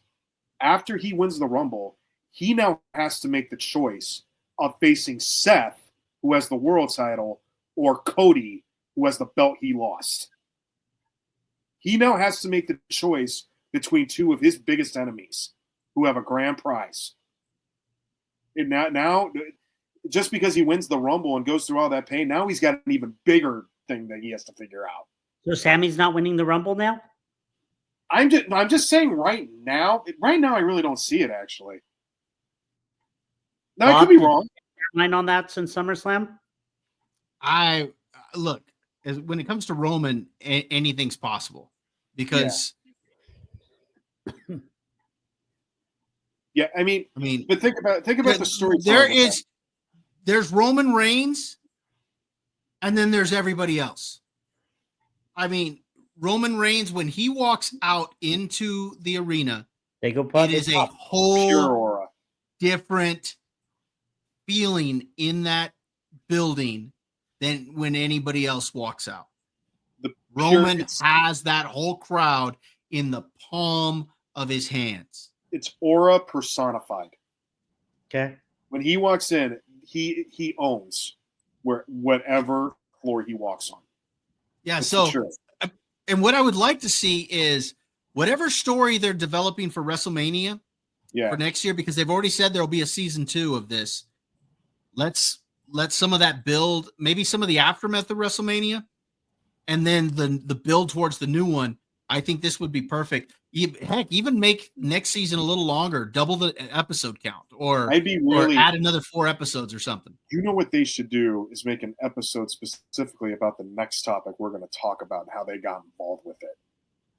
after he wins the Rumble, he now has to make the choice of facing Seth, who has the world title, or Cody, who has the belt he lost. He now has to make the choice between two of his biggest enemies who have a grand prize. And now, just because he wins the Rumble and goes through all that pain, now he's got an even bigger thing that he has to figure out. So Sammy's not winning the Rumble now? I'm just saying right now, I really don't see it, actually. Now, I could be wrong. Line on that since SummerSlam? Look, when it comes to Roman, anything's possible because. Yeah, I mean, but think about the story. There's Roman Reigns, and then there's everybody else. I mean, Roman Reigns, when he walks out into the arena, it is a whole different feeling in that building than when anybody else walks out. Roman has that whole crowd in the palm of his hands. It's aura personified. Okay. When he walks in, he owns whatever floor he walks on. Yeah, and what I would like to see is whatever story they're developing for WrestleMania for next year, because they've already said there'll be a season 2 of this. Let's let some of that build, maybe some of the aftermath of WrestleMania, and then the build towards the new one. I think this would be perfect. Heck, even make next season a little longer, double the episode count, or add another 4 episodes or something. You know what they should do is make an episode specifically about the next topic we're going to talk about and how they got involved with it.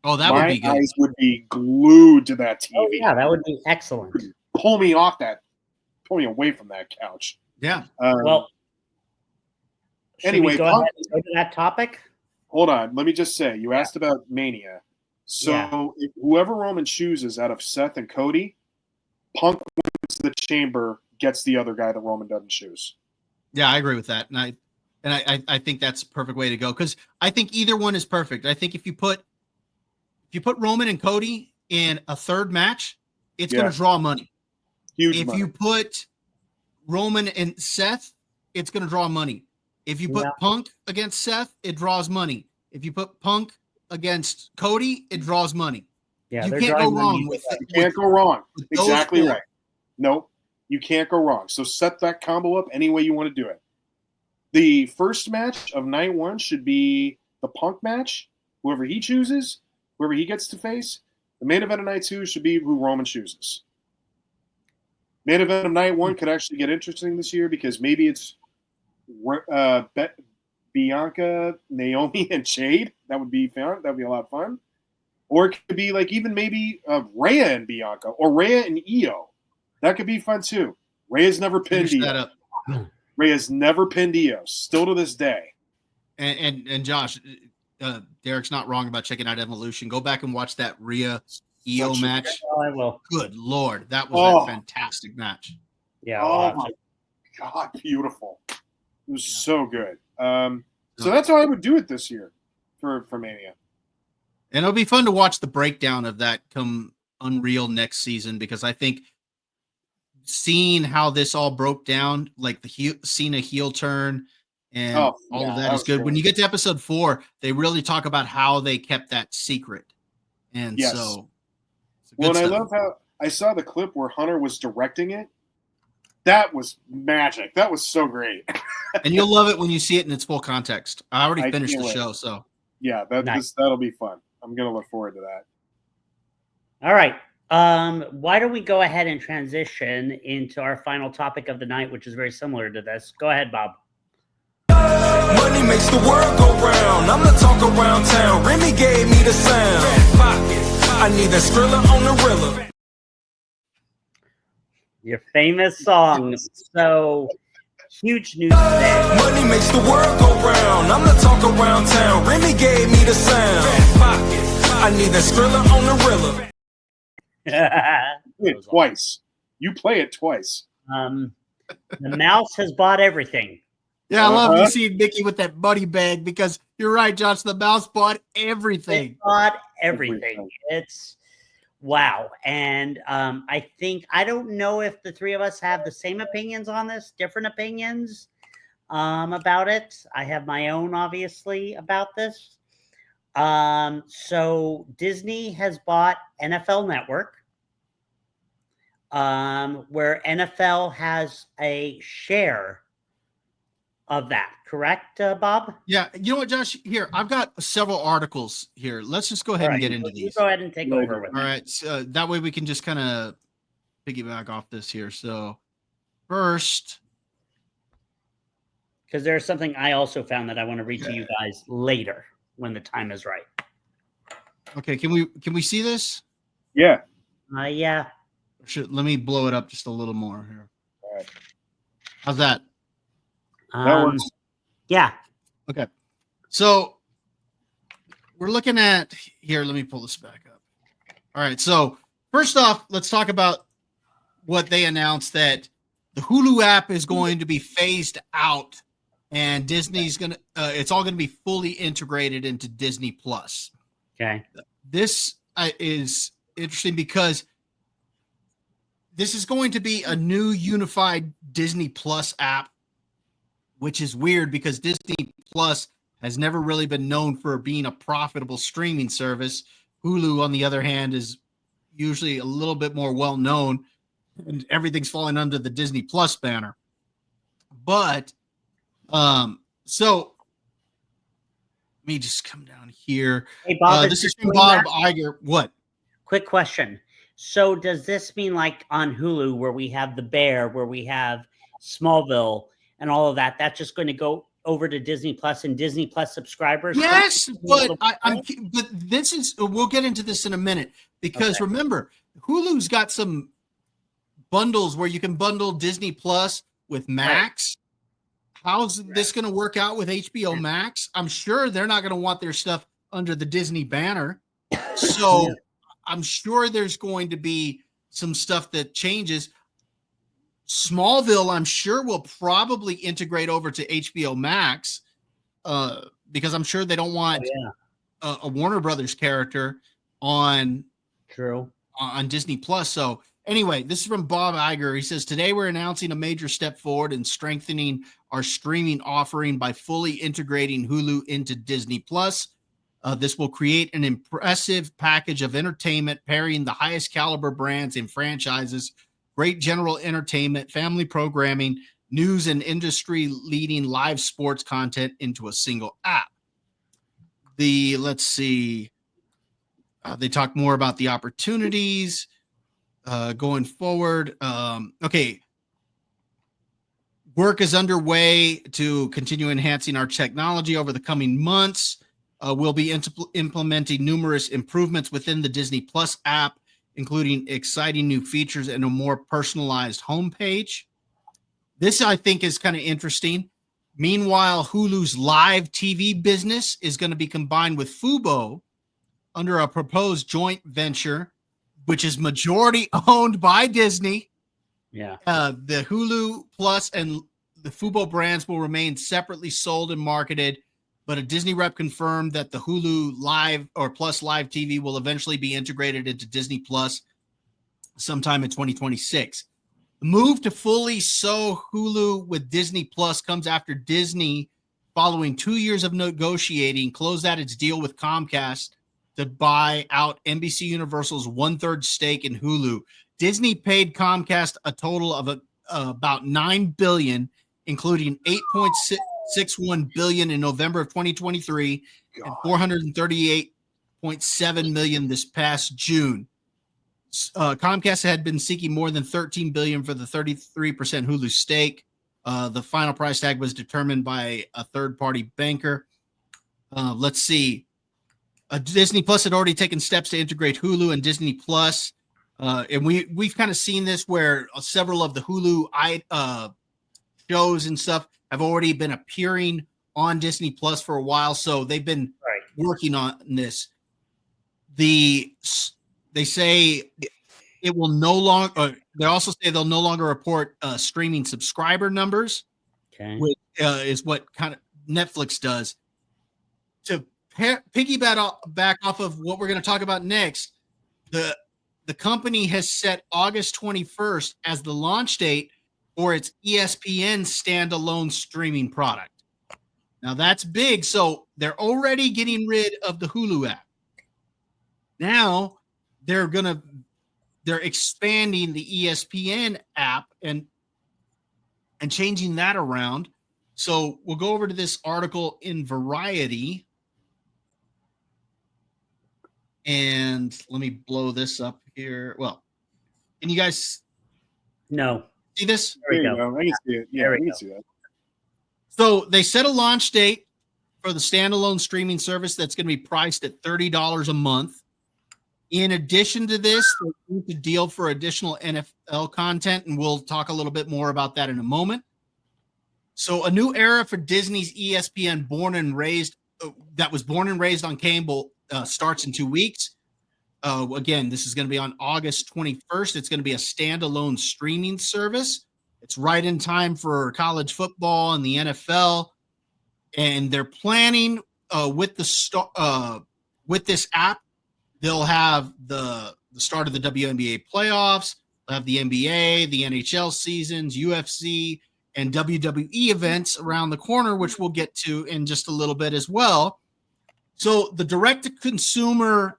Oh, that would be good. My eyes would be glued to that TV. Oh, yeah, that would be excellent. Pull me away from that couch. Yeah. Anyway, go ahead and go to that topic. hold on. Let me just say, you asked about Mania. So if whoever Roman chooses out of Seth and Cody, Punk wins the Chamber, gets the other guy that Roman doesn't choose. Yeah, I agree with that, and I think that's a perfect way to go because I think either one is perfect. I think if you put Roman and Cody in a third match, it's going to draw money. Huge if money. you put Roman and Seth, it's going to draw money. If you put Punk against Seth, it draws money. If you put Punk against Cody, it draws money. Yeah, you can't go wrong with it. You can't go wrong. Exactly four. right. Nope, you can't go wrong. So set that combo up any way you want to do it. The first match of night one should be the Punk match, whoever he chooses, whoever he gets to face. The main event of night two should be who Roman chooses. Main event of night one could actually get interesting this year because maybe it's Bianca, Naomi, and Jade. That would be fun. That would be a lot of fun. Or it could be like even maybe Rhea and Bianca or Rhea and Io. That could be fun too. Rhea's never pinned Io. Rhea's never pinned Io, still to this day. And Josh, Derek's not wrong about checking out Evolution. Go back and watch that Rhea Io match. Oh, I will. Good Lord, that was a fantastic match. Yeah. Oh my God, beautiful. It was so good. So that's how I would do it this year for Mania. And it'll be fun to watch the breakdown of that come Unreal next season because I think seeing how this all broke down, like the Cena heel turn and all of that is good. Great. When you get to episode 4, they really talk about how they kept that secret. And so, well, and I love how I saw the clip where Hunter was directing it. That was magic. That was so great. And you'll love it when you see it in its full context. I already finished the show, so yeah, that'll be fun. I'm gonna look forward to that. All right. Why don't we go ahead and transition into our final topic of the night, which is very similar to this. Go ahead, Bob. Money makes the world go round. I'm the talk around town. Remy gave me the sound. I need that Skrilla on the Rilla. Your famous song. So huge news today. Money makes the world go round. I'm the talk around town. Remy gave me the sound. I need that Skrilla on the Rilla. Play it twice. You play it twice. The mouse has bought everything. Yeah, I love to see Mickey with that money bag because you're right, Josh. The mouse bought everything. It bought everything. It's wow. And I don't know if the three of us have the same opinions on this, different opinions about it. I have my own, obviously, about this. So Disney has bought NFL Network, where NFL has a share of that, correct, Bob? Yeah, you know what, Josh? Here, I've got several articles here. Let's just go ahead and get into these. Go ahead and take over with All right, so that way we can just kind of piggyback off this here. So first, because there's something I also found that I want to read to you guys later when the time is right. Okay, can we see this? Yeah. Yeah. Let me blow it up just a little more here. All right. How's that? That works. Yeah. Okay. So we're looking at here. Let me pull this back up. All right. So first off, let's talk about what they announced that the Hulu app is going to be phased out and Disney's going to, it's all going to be fully integrated into Disney Plus. Okay. This is interesting because this is going to be a new unified Disney Plus app, which is weird because Disney Plus has never really been known for being a profitable streaming service. Hulu, on the other hand, is usually a little bit more well-known, and everything's falling under the Disney Plus banner. But, so let me just come down here. Hey, Bob, this is from Bob Iger. What? Quick question. So does this mean like on Hulu where we have The Bear, where we have Smallville and all of that, that's just going to go over to Disney Plus and Disney Plus subscribers? Yes, but but this is, we'll get into this in a minute because remember, Hulu's got some bundles where you can bundle Disney Plus with Max how's this going to work out with HBO Max? I'm sure they're not going to want their stuff under the Disney banner. So I'm sure there's going to be some stuff that changes. Smallville, I'm sure, will probably integrate over to HBO Max because I'm sure they don't want a Warner Brothers character on Disney Plus. So anyway, this is from Bob Iger. He says, today we're announcing a major step forward in strengthening our streaming offering by fully integrating Hulu into Disney Plus. This will create an impressive package of entertainment pairing the highest caliber brands and franchises, great general entertainment, family programming, news, and industry-leading live sports content into a single app. Let's see. They talk more about the opportunities going forward. Okay. Work is underway to continue enhancing our technology over the coming months. We'll be implementing numerous improvements within the Disney Plus app, including exciting new features and a more personalized homepage. This, I think, is kind of interesting. Meanwhile, Hulu's live TV business is going to be combined with Fubo under a proposed joint venture, which is majority owned by Disney. Yeah. The Hulu Plus and the Fubo brands will remain separately sold and marketed, but a Disney rep confirmed that the Hulu Live or Plus Live TV will eventually be integrated into Disney Plus sometime in 2026. The move to fully sew Hulu with Disney Plus comes after Disney, following 2 years of negotiating, closed out its deal with Comcast to buy out NBC Universal's 1/3 stake in Hulu. Disney paid Comcast a total of about $9 billion, including $8.61 billion in November of 2023 and $438.7 million this past June. Comcast had been seeking more than $13 billion for the 33% Hulu stake. The final price tag was determined by a third-party banker. Let's see. Disney Plus had already taken steps to integrate Hulu and Disney Plus. And we've kind of seen this where several of the Hulu shows and stuff have already been appearing on Disney Plus for a while. So they've been working on this. They say it will no longer, they also say they'll no longer report streaming subscriber numbers, which is what kind of Netflix does. To piggyback off of what we're going to talk about next, the company has set August 21st as the launch date for its ESPN standalone streaming product. Now that's big. So they're already getting rid of the Hulu app. Now they're expanding the ESPN app and changing that around. So we'll go over to this article in Variety. And let me blow this up here. Well, can you guys see this? There you go. I can see it. Yeah, I can see that. So they set a launch date for the standalone streaming service that's going to be priced at $30 a month. In addition to this, they need to deal for additional NFL content, and we'll talk a little bit more about that in a moment. So a new era for Disney's ESPN that was born and raised on cable starts in 2 weeks. Again, this is going to be on August 21st. It's going to be a standalone streaming service. It's right in time for college football and the NFL. And they're planning with this app, they'll have the start of the WNBA playoffs. They'll have the NBA, the NHL seasons, UFC, and WWE events around the corner, which we'll get to in just a little bit as well. So the direct-to-consumer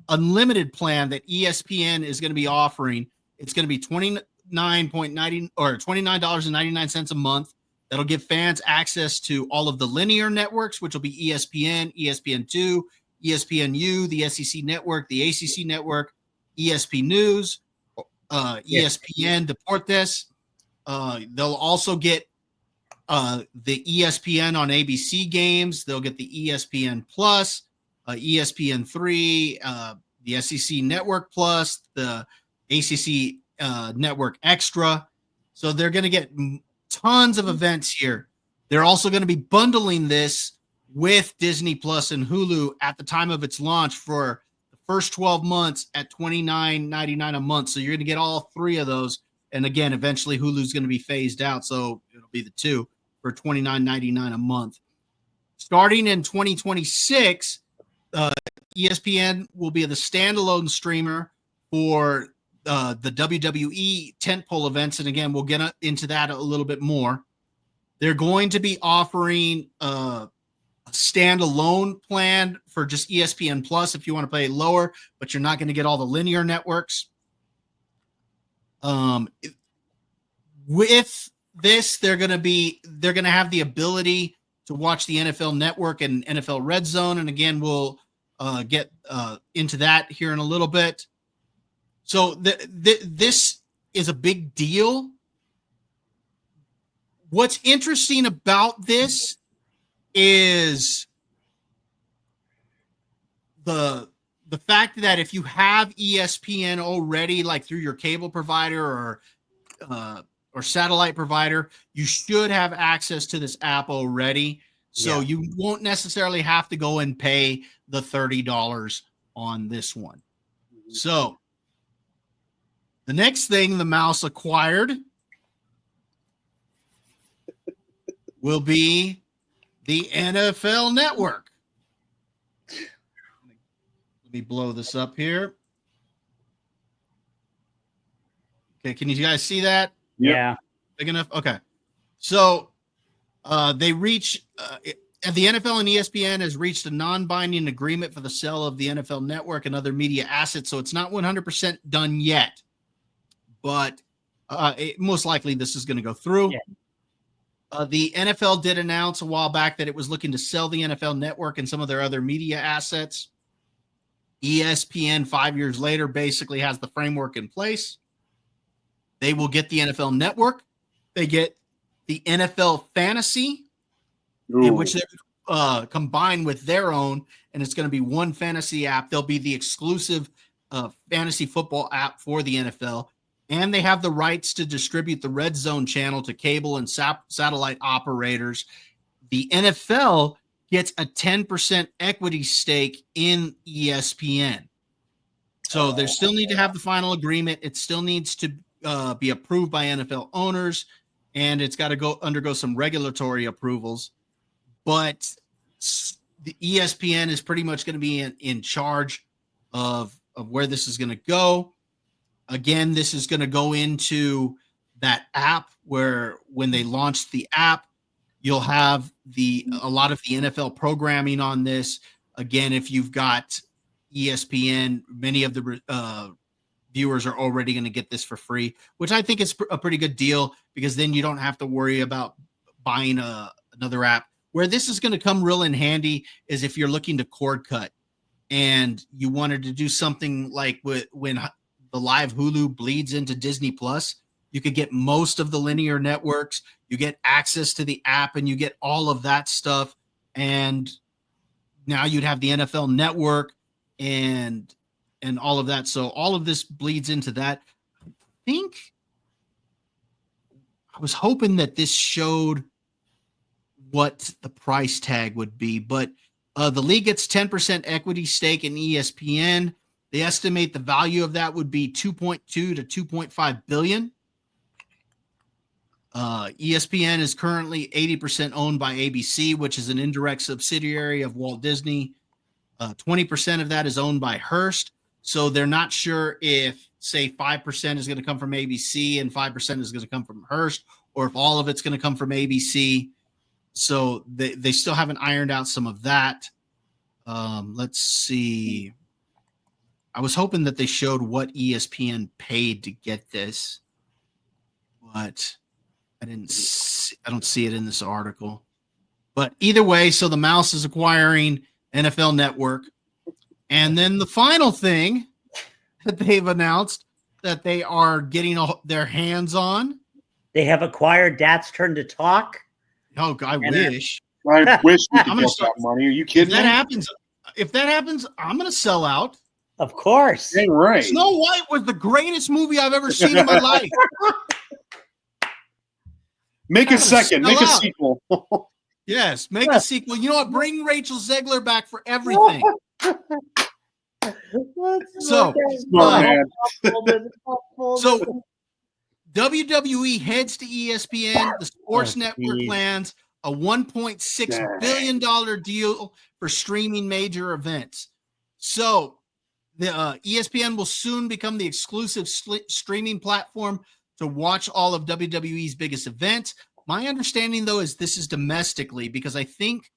unlimited plan that ESPN is going to be offering, it's going to be $29.99 a month. That'll give fans access to all of the linear networks, which will be ESPN, ESPN2, ESPNU, the SEC network, the ACC network, ESP News, ESPN Deportes. They'll also get the ESPN on ABC games. They'll get the ESPN Plus, ESPN3, the SEC Network Plus, the ACC Network Extra. So they're going to get tons of events here. They're also going to be bundling this with Disney Plus and Hulu at the time of its launch for the first 12 months at $29.99 a month. So you're going to get all three of those. And again, eventually Hulu's going to be phased out. So it'll be the two for $29.99 a month. Starting in 2026, ESPN will be the standalone streamer for the WWE tentpole events. And again, we'll get into that a little bit more. They're going to be offering a standalone plan for just ESPN Plus if you want to pay lower, but you're not going to get all the linear networks. With this, they're going to have the ability to watch the NFL Network and NFL Red Zone, and again, we'll get into that here in a little bit. So this is a big deal. What's interesting about this is the fact that if you have ESPN already, like through your cable provider or satellite provider, you should have access to this app already. So you won't necessarily have to go and pay the $30 on this one. So the next thing the mouse acquired will be the NFL Network. Let me blow this up here. Okay, can you guys see that? Yeah. Big enough? Okay. So they reach the NFL and ESPN has reached a non-binding agreement for the sale of the NFL Network and other media assets. So it's not 100% done yet, but most likely this is going to go through. Yeah. The NFL did announce a while back that it was looking to sell the NFL Network and some of their other media assets. ESPN 5 years later basically has the framework in place. They will get the NFL Network. They get the NFL Fantasy, in which they're combined with their own, and it's going to be one fantasy app. They'll be the exclusive fantasy football app for the NFL. And they have the rights to distribute the Red Zone channel to cable and satellite operators. The NFL gets a 10% equity stake in ESPN. So they still need to have the final agreement. It still needs to be approved by NFL owners, and it's got to undergo some regulatory approvals. But the ESPN is pretty much going to be in charge of where this is going to go. Again, this is going to go into that app where when they launch the app, you'll have a lot of the NFL programming on this. Again, if you've got ESPN, many of the viewers are already going to get this for free, which I think is a pretty good deal because then you don't have to worry about buying another app. Where this is going to come real in handy is if you're looking to cord cut and you wanted to do something like when the live Hulu bleeds into Disney Plus, you could get most of the linear networks, you get access to the app, and you get all of that stuff. And now you'd have the NFL Network and all of that. So all of this bleeds into that. I was hoping that this showed what the price tag would be, but the league gets 10% equity stake in ESPN. They estimate the value of that would be $2.2 to $2.5 billion. ESPN is currently 80% owned by ABC, which is an indirect subsidiary of Walt Disney. 20% of that is owned by Hearst. So they're not sure if, say, 5% is going to come from ABC and 5% is going to come from Hearst, or if all of it's going to come from ABC. So they still haven't ironed out some of that. Let's see. I was hoping that they showed what ESPN paid to get this, but I don't see it in this article. But either way, so the mouse is acquiring NFL Network. And then the final thing that they've announced that they are getting their hands on. They have acquired Dad's Turn to Talk. Oh, I wish. I wish we could get that money. Are you kidding me? If that happens, I'm going to sell out. Of course. Dang right. Snow White was the greatest movie I've ever seen in my life. Make a second. Make a sequel. Yes, make a sequel. You know what? Bring Rachel Zegler back for everything. So WWE heads to ESPN. The sports network lands a $1.6 billion deal for streaming major events. So the ESPN will soon become the exclusive streaming platform to watch all of WWE's biggest events. My understanding, though, is this is domestically because I think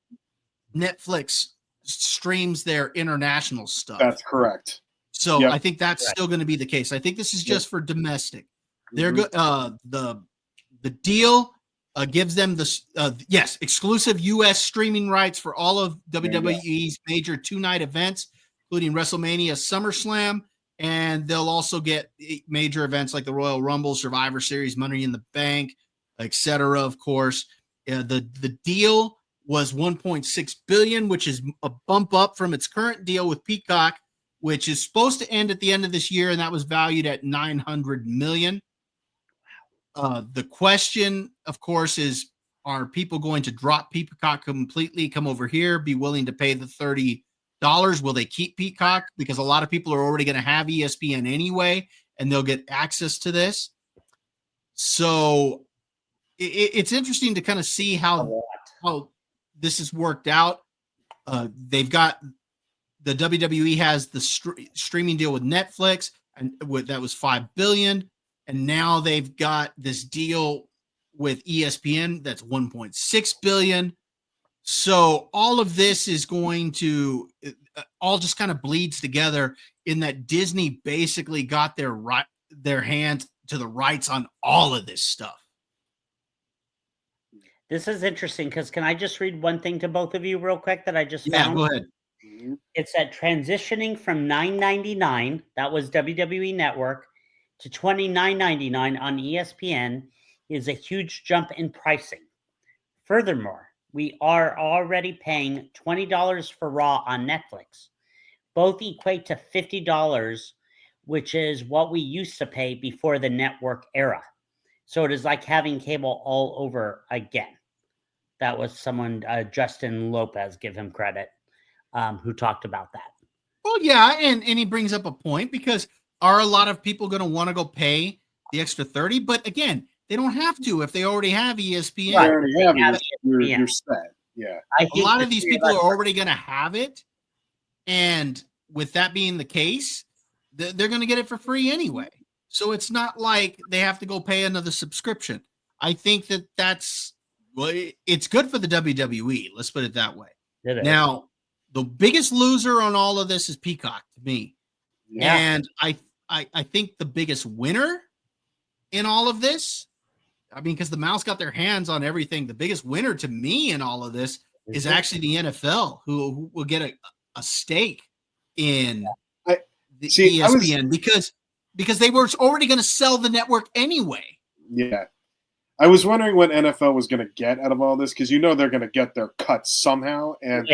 Netflix streams their international stuff. That's correct. So I think that's still going to be the case. I think this is just for domestic. They're good. The deal gives them the exclusive U.S. streaming rights for all of WWE's major 2-night events, including WrestleMania, SummerSlam, and they'll also get major events like the Royal Rumble, Survivor Series, Money in the Bank, etc. Of course, the deal was $1.6 billion, which is a bump up from its current deal with Peacock, which is supposed to end at the end of this year, and that was valued at $900 million. The question, of course, is: are people going to drop Peacock completely, come over here, be willing to pay the $30? Will they keep Peacock? Because a lot of people are already going to have ESPN anyway, and they'll get access to this. So it's interesting to kind of see how this has worked out. They've got the WWE has the streaming deal with Netflix, and that was $5 billion, and now they've got this deal with ESPN that's $1.6 billion. So all of this is going to all just kind of bleeds together in that Disney basically got their hands to the rights on all of this stuff. This is interesting because can I just read one thing to both of you real quick that I just found? Yeah, go ahead. It's that transitioning from $9.99, that was WWE Network, to $29.99 on ESPN is a huge jump in pricing. Furthermore, we are already paying $20 for Raw on Netflix. Both equate to $50, which is what we used to pay before the network era. So it is like having cable all over again. That was someone, Justin Lopez, give him credit, who talked about that. Well, yeah, and he brings up a point because are a lot of people going to want to go pay the extra $30? But again, they don't have to if they already have ESPN. Right. They already have you're set. Yeah. A lot of these people are already going to have it. And with that being the case, they're going to get it for free anyway. So it's not like they have to go pay another subscription. I think it's good for the WWE. Let's put it that way. Now, the biggest loser on all of this is Peacock to me. Yeah. And I think the biggest winner in all of this, I mean, because the Mouse got their hands on everything. The biggest winner to me in all of this is actually the NFL, who will get a stake in ESPN because they were already going to sell the network anyway. Yeah. I was wondering what NFL was going to get out of all this because they're going to get their cuts somehow. And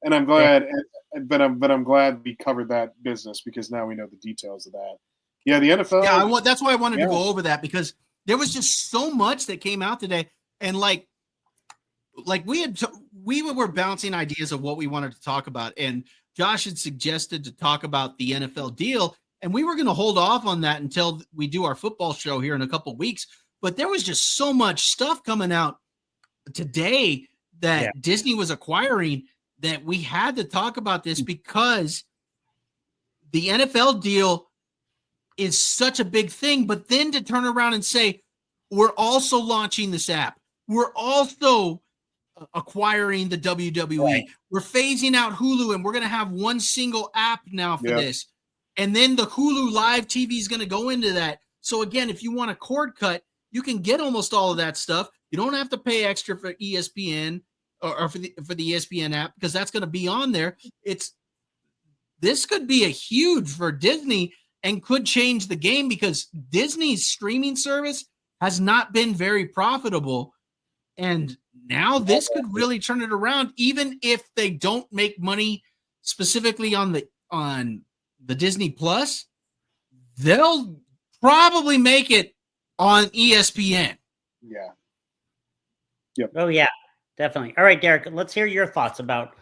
and I'm glad, but I'm glad we covered that business because now we know the details of that. Yeah, the NFL. Yeah, that's why I wanted to go over that because there was just so much that came out today, and like we were bouncing ideas of what we wanted to talk about, and Josh had suggested to talk about the NFL deal, and we were going to hold off on that until we do our football show here in a couple of weeks. But there was just so much stuff coming out today that Disney was acquiring that we had to talk about this because the NFL deal is such a big thing. But then to turn around and say, we're also launching this app. We're also acquiring the WWE. Right. We're phasing out Hulu, and we're going to have one single app now for this. And then the Hulu live TV is going to go into that. So again, if you want a cord cut, you can get almost all of that stuff. You don't have to pay extra for ESPN or for the ESPN app because that's going to be on there. This could be a huge for Disney and could change the game because Disney's streaming service has not been very profitable. And now this could really turn it around, even if they don't make money specifically on the Disney Plus. They'll probably make it on ESPN. Yeah. Oh, yeah, definitely. All right, Derek, let's hear your thoughts about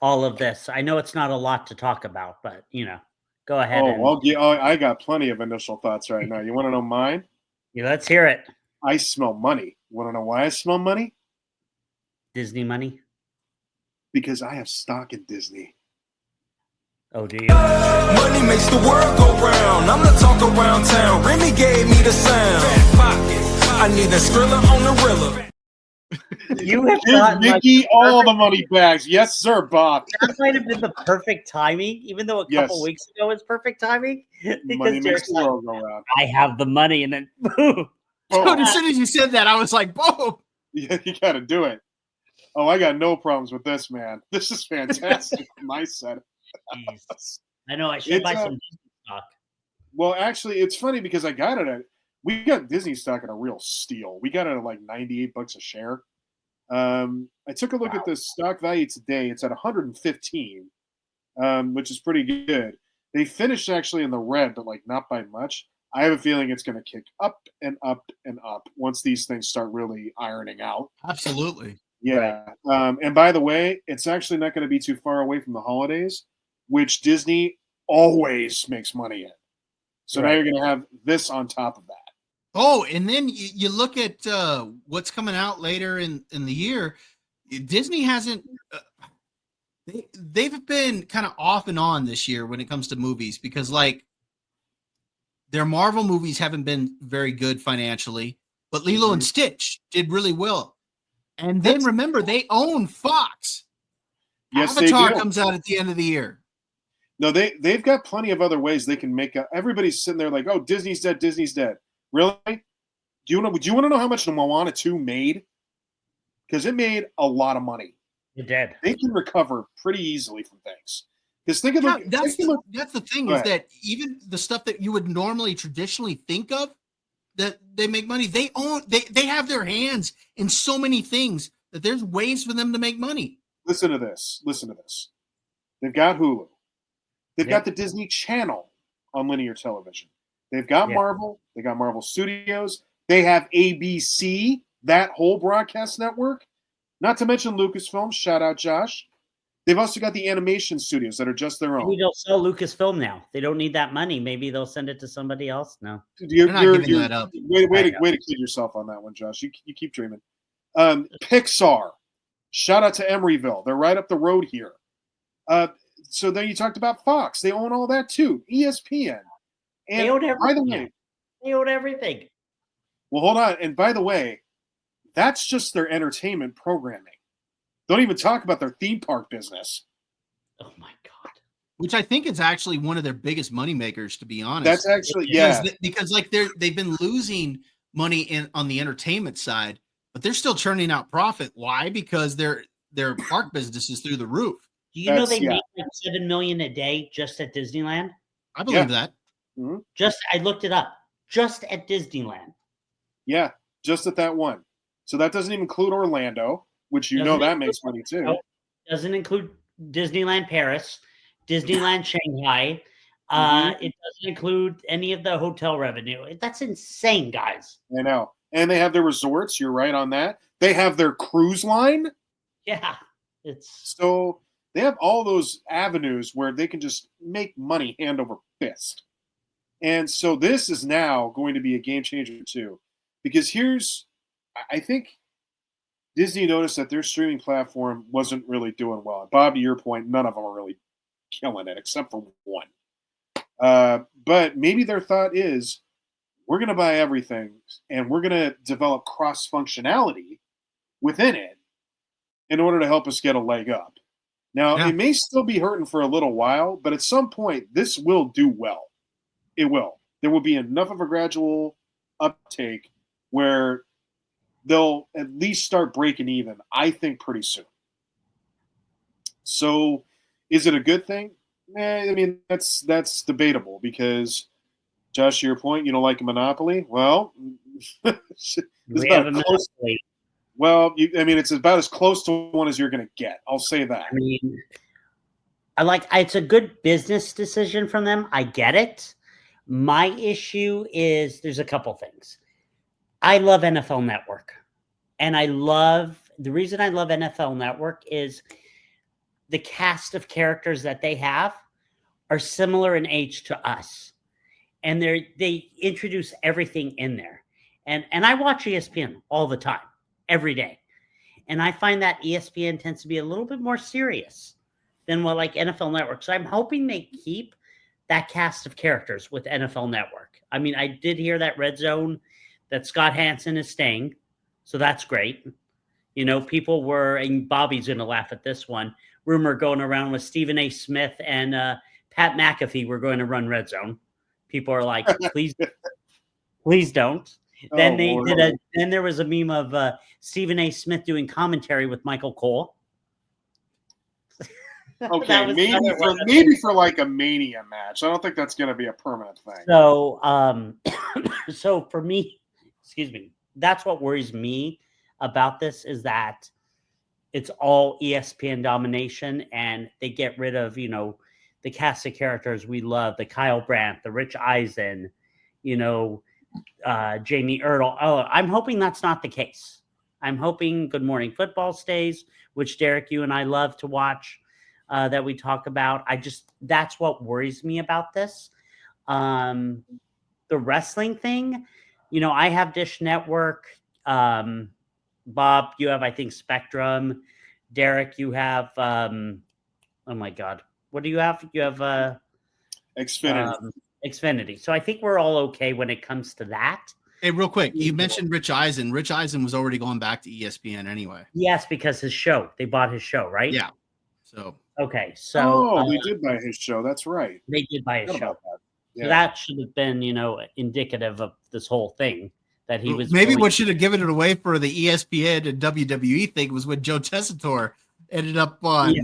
all of this. I know it's not a lot to talk about, but, go ahead. I got plenty of initial thoughts right now. You want to know mine? Yeah, let's hear it. I smell money. Want to know why I smell money? Disney money? Because I have stock in Disney. Oh, do you? Money makes the world go round. I'm the talk around town. Remy gave me the sound. I need a Skrilla on the Rilla. You have Give gotten Mickey all the money bags. Yes, sir, Bob. That might have been the perfect timing, even though a couple Yes. weeks ago it's perfect timing. Money Because makes Derek's the like, world go round. I have the money, and then boom. Dude, as soon as you said that, I was like, boom. Yeah, you got to do it. Oh, I got no problems with this, man. This is fantastic. My set. Jeez. I know I should buy some Disney stock. Well, actually, it's funny because we got Disney stock at a real steal. We got it at like $98 a share. I took a look at the stock value today. It's at 115, which is pretty good. They finished actually in the red, but like not by much. I have a feeling it's going to kick up and up and up once these things start really ironing out. Absolutely. Yeah. And by the way, it's actually not going to be too far away from the holidays, which Disney always makes money in. So now you're going to have this on top of that. Oh, and then you look at what's coming out later in the year. Disney hasn't they've been kind of off and on this year when it comes to movies because like their Marvel movies haven't been very good financially, but Lilo and Stitch did really well. And then remember, they own Fox. Yes, Avatar they do. comes out at the end of the year. No, they've got plenty of other ways they can make up. Everybody's sitting there like, oh, Disney's dead, Disney's dead. Really? Do you want to know how much the Moana 2 made? Because it made a lot of money. It did. They can recover pretty easily from things. Because think of that's the thing is that even the stuff that you would normally traditionally think of that they make money, they have their hands in so many things that there's ways for them to make money. Listen to this. They've got Hulu. They've got the Disney Channel on linear television. They've got Marvel. They got Marvel Studios. They have ABC, that whole broadcast network. Not to mention Lucasfilm. Shout out Josh. They've also got the animation studios that are just their own. Maybe they'll sell Lucasfilm now. They don't need that money. Maybe they'll send it to somebody else. No, they're not giving that up. Way to kid yourself on that one, Josh. You keep dreaming. Pixar. Shout out to Emeryville. They're right up the road here. So then you talked about Fox. They own all that too. ESPN. And they own everything. By the way, they own everything. Well, hold on. And by the way, that's just their entertainment programming. Don't even talk about their theme park business. Oh my God. Which I think is actually one of their biggest money makers, to be honest. That's actually, because like they've been losing money on the entertainment side, but they're still churning out profit. Why? Because their park business is through the roof. Do you know they make like $7 million a day just at Disneyland? I believe that. Mm-hmm. I looked it up. Just at Disneyland. Yeah, just at that one. So that doesn't even include Orlando, which that makes money too. Nope. Doesn't include Disneyland Paris, Disneyland Shanghai. It doesn't include any of the hotel revenue. That's insane, guys. I know. And they have their resorts. You're right on that. They have their cruise line. Yeah. So they have all those avenues where they can just make money hand over fist. And so this is now going to be a game changer too. Because I think Disney noticed that their streaming platform wasn't really doing well. And Bob, to your point, none of them are really killing it except for one. But maybe their thought is, we're going to buy everything and we're going to develop cross-functionality within it in order to help us get a leg up. Now, it may still be hurting for a little while, but at some point, this will do well. It will. There will be enough of a gradual uptake where they'll at least start breaking even, I think, pretty soon. So, is it a good thing? I mean, that's debatable because, Josh, to your point, you don't like a monopoly? Well, it's about close. Well, it's about as close to one as you're going to get. I'll say that. I mean, it's a good business decision from them. I get it. My issue is there's a couple things. I love NFL Network. And the reason I love NFL Network is the cast of characters that they have are similar in age to us. And they introduce everything in there. And I watch ESPN all the time, every day. And I find that ESPN tends to be a little bit more serious than what like NFL Network. So I'm hoping they keep that cast of characters with NFL Network. I mean, I did hear that Red Zone that Scott Hansen is staying. So that's great. You know, people were, and Bobby's going to laugh at this one, rumor going around with Stephen A. Smith and Pat McAfee were going to run Red Zone. People are like, please don't. Then then there was a meme of Stephen A. Smith doing commentary with Michael Cole. Okay, maybe for like a Mania match. I don't think that's going to be a permanent thing. So, so for me, excuse me, that's what worries me about this is that it's all ESPN domination, and they get rid of the cast of characters we love, the Kyle Brandt, the Rich Eisen, Jamie Erdahl. Oh, I'm hoping that's not the case. I'm hoping Good Morning Football stays, which Derek, you and I love to watch. That we talk about. That's what worries me about this. The wrestling thing, I have Dish Network. Bob, you have, I think, Spectrum. Derek, you have, oh my God, what do you have? You have Xfinity. Xfinity. So I think we're all okay when it comes to that. Hey, real quick, you mentioned Rich Eisen. Rich Eisen was already going back to ESPN anyway. Yes, because they bought his show, right? Yeah. So okay, so they did buy his show. That's right. They did buy his show. Yeah. So that should have been, indicative of this whole thing that he was. Maybe what should have given it away for the ESPN and WWE thing was when Joe Tessitore ended up on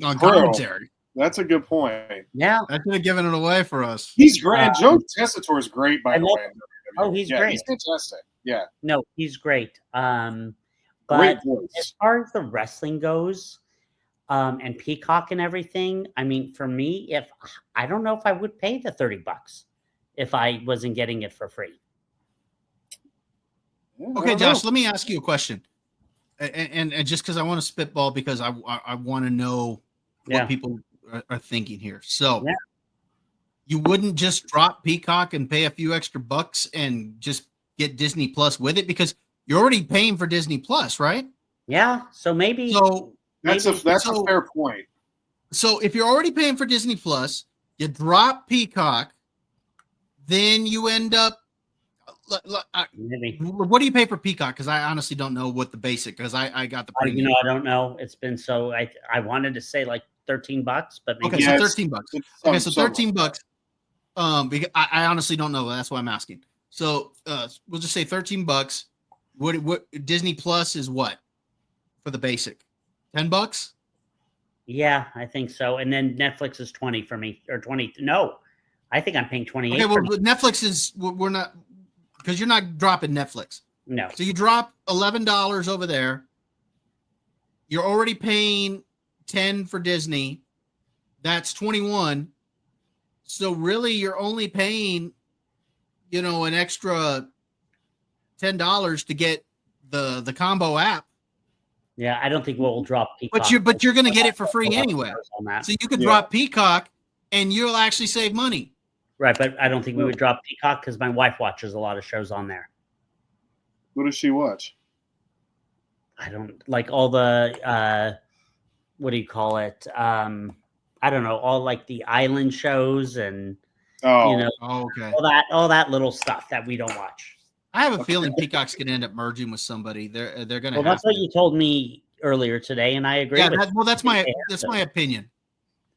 on commentary. That's a good point. Yeah, that could have given it away for us. He's great. Joe Tessitore is great, by the way. Oh, he's great. He's fantastic. Yeah. No, he's great. But great voice. As far as the wrestling goes, and Peacock and everything, I mean, for me, I don't know if I would pay the $30 if I wasn't getting it for free. Okay, Josh, let me ask you a question. And just because I want to spitball because I want to know what people are thinking here. So you wouldn't just drop Peacock and pay a few extra bucks and just get Disney Plus with it because you're already paying for Disney Plus, right? Yeah. So maybe. That's a fair point. So if you're already paying for Disney Plus, you drop Peacock, then you end up. Maybe. What do you pay for Peacock? Because I honestly don't know what the basic. Because I got the premium. I don't know. It's been so. I wanted to say like $13, but maybe. Okay, so $13. Okay, so $13. Because I honestly don't know. That's why I'm asking. So we'll just say $13. What Disney Plus is what for the basic? $10? Yeah, I think so. And then Netflix is 20 for me, or 20. No, I think I'm paying 28. Okay, well, Netflix is we're not because you're not dropping Netflix. No. So you drop $11 over there. You're already paying 10 for Disney. That's 21. So really, you're only paying, an extra $10 to get the combo app. Yeah, I don't think we'll drop Peacock. But you're going to get it for free anyway. So you could drop Peacock, and you'll actually save money. Right, but I don't think we would drop Peacock because my wife watches a lot of shows on there. What does she watch? I don't like all the what do you call it? I don't know, all like the island shows and okay, all that little stuff that we don't watch. I have a feeling Peacock's going to end up merging with somebody. They're going to. Well, that's what you told me earlier today, and I agree. Yeah, that's my opinion.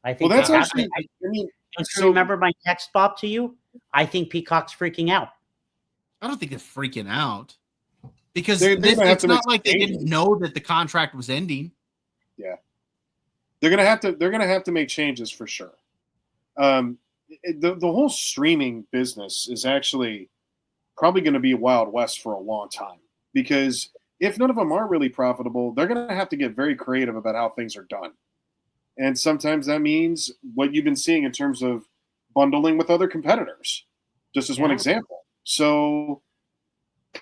I think. Well, that's actually. Remember my text, Bob, to you? I think Peacock's freaking out. I don't think they're freaking out because it's not like they didn't know that the contract was ending. Yeah, they're gonna have to make changes for sure. The whole streaming business is actually probably going to be a Wild West for a long time because if none of them are really profitable, they're going to have to get very creative about how things are done. And sometimes that means what you've been seeing in terms of bundling with other competitors, just as one example. So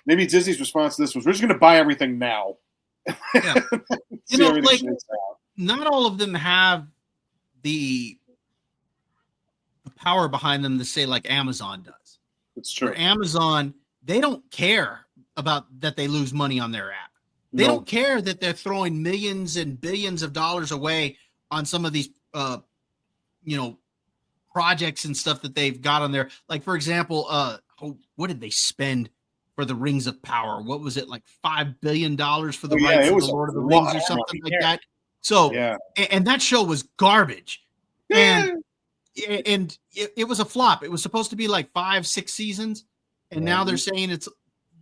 Maybe Disney's response to this was, we're just going to buy everything now. Yeah. See everything shakes out. Not all of them have the power behind them to say like Amazon does. It's true. For Amazon, they don't care about that they lose money on their app. They don't care that they're throwing millions and billions of dollars away on some of these, projects and stuff that they've got on there. Like, for example, what did they spend for the Rings of Power? What was it, like $5 billion for the rights of the Lord of the Rings or something like that? So, and that show was garbage. And it was a flop. It was supposed to be like 5-6 seasons. And now they're saying it's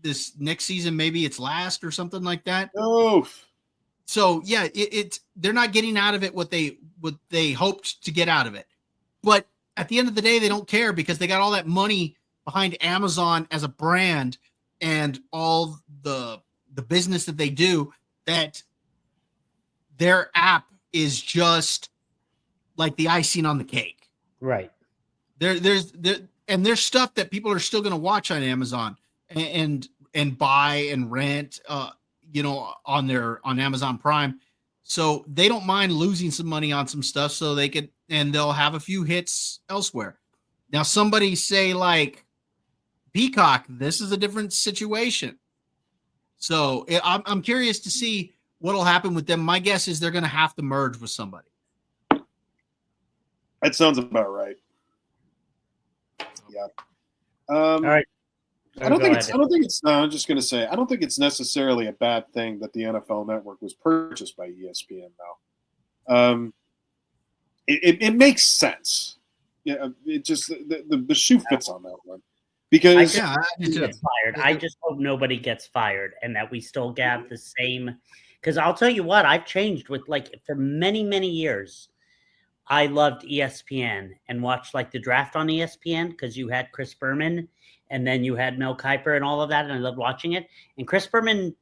this next season, maybe it's last or something like that. Oh, so yeah, they're not getting out of it what they hoped to get out of it. But at the end of the day, they don't care because they got all that money behind Amazon as a brand and all the business that they do, that their app is just like the icing on the cake. Right. There's stuff that people are still going to watch on Amazon and buy and rent, on Amazon Prime. So they don't mind losing some money on some stuff so they'll have a few hits elsewhere. Now, somebody say like Peacock, this is a different situation. So I'm curious to see what'll happen with them. My guess is they're going to have to merge with somebody. That sounds about right. Yeah. All right. I don't think it's. I'm just going to say I don't think it's necessarily a bad thing that the NFL Network was purchased by ESPN. Though, it makes sense. Yeah, it just the shoe fits on that one because gets fired. I just hope nobody gets fired and that we still have the same. Because I'll tell you what, I've changed with for many years. I loved ESPN and watched the draft on ESPN because you had Chris Berman and then you had Mel Kiper and all of that, and I loved watching it. And Chris Berman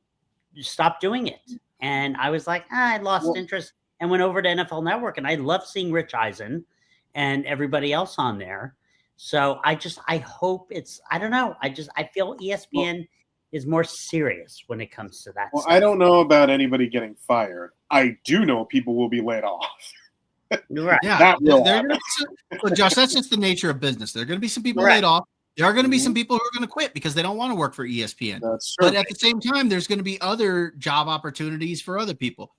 stopped doing it, and I was like, I lost interest and went over to NFL Network, and I love seeing Rich Eisen and everybody else on there. So I hope I don't know. I feel ESPN is more serious when it comes to that. Well, stuff. I don't know about anybody getting fired. I do know people will be laid off. Right. Yeah. Josh, that's just the nature of business. There are going to be some people laid off. There are going to be some people who are going to quit because they don't want to work for ESPN. That's true. But at the same time, there's going to be other job opportunities for other people.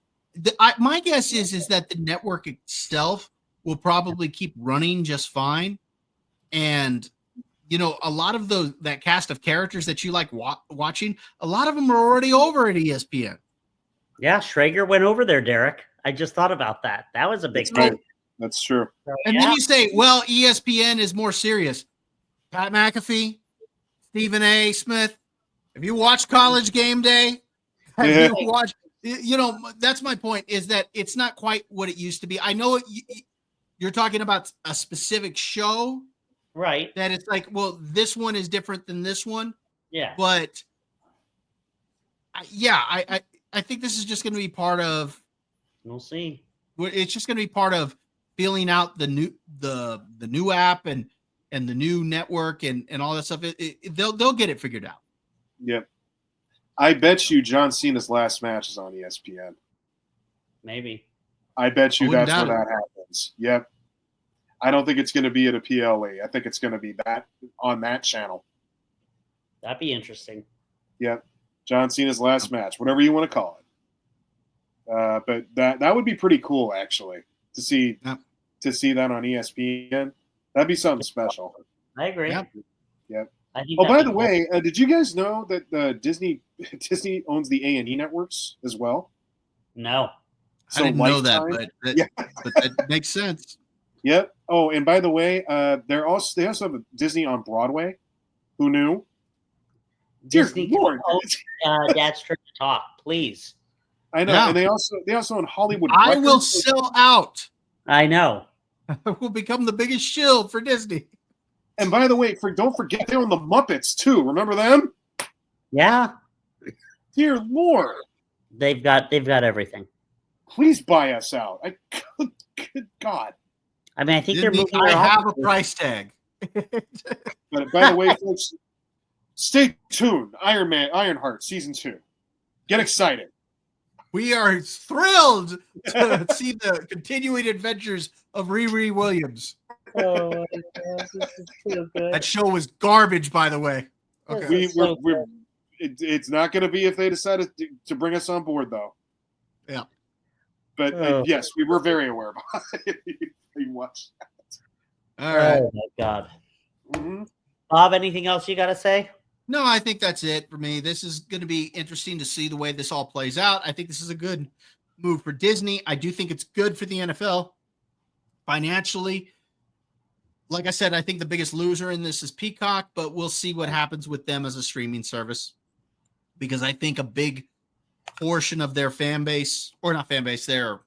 My guess is that the network itself will probably keep running just fine. And, a lot of that cast of characters that you like watching, a lot of them are already over at ESPN. Yeah, Schrager went over there, Derek. I just thought about that. That was a big thing. That's true. So, and then you say, well, ESPN is more serious. Pat McAfee, Stephen A. Smith. Have you watched College Game Day? Have you watched? That's my point. Is that it's not quite what it used to be. I know you're talking about a specific show, right? That it's like, well, this one is different than this one. Yeah. But I think this is just going to be part of. We'll see. It's just going to be part of feeling out the new app and the new network and all that stuff. They'll get it figured out. Yep. I bet you John Cena's last match is on ESPN. Maybe. I bet you that's where that happens. Yep. I don't think it's going to be at a PLE. I think it's going to be that on that channel. That'd be interesting. Yep. John Cena's last match, whatever you want to call it. But that would be pretty cool, actually, to see that on ESPN. That'd be something special. I agree. Yep. By the way, did you guys know that Disney owns the A&E networks as well? No. So I didn't know that, but that makes sense. Yep. Oh, and by the way, they also have Disney on Broadway. Who knew? Disney, Dad's Turn to Talk, please. I know, and they also own Hollywood. I will sell out. I know. I will become the biggest shill for Disney. And by the way, don't forget they own the Muppets too. Remember them? Yeah. Dear Lord. They've got everything. Please buy us out. Good God. I mean, I think Disney, they're moving. I have a price tag. But by the way, folks, Stay tuned. Ironheart season 2. Get excited. We are thrilled to see the continuing adventures of Riri Williams. Oh my gosh, this is so good. That show was garbage, by the way. Okay. It's not going to be if they decided to bring us on board, though. Yeah. But yes, we were very aware about it. We watched that. All right. Oh my God. Mm-hmm. Bob, anything else you got to say? No, I think that's it for me. This is going to be interesting to see the way this all plays out. I think this is a good move for Disney. I do think it's good for the NFL financially. Like I said, I think the biggest loser in this is Peacock, but we'll see what happens with them as a streaming service, because I think a big portion of their fan base, or not fan base, their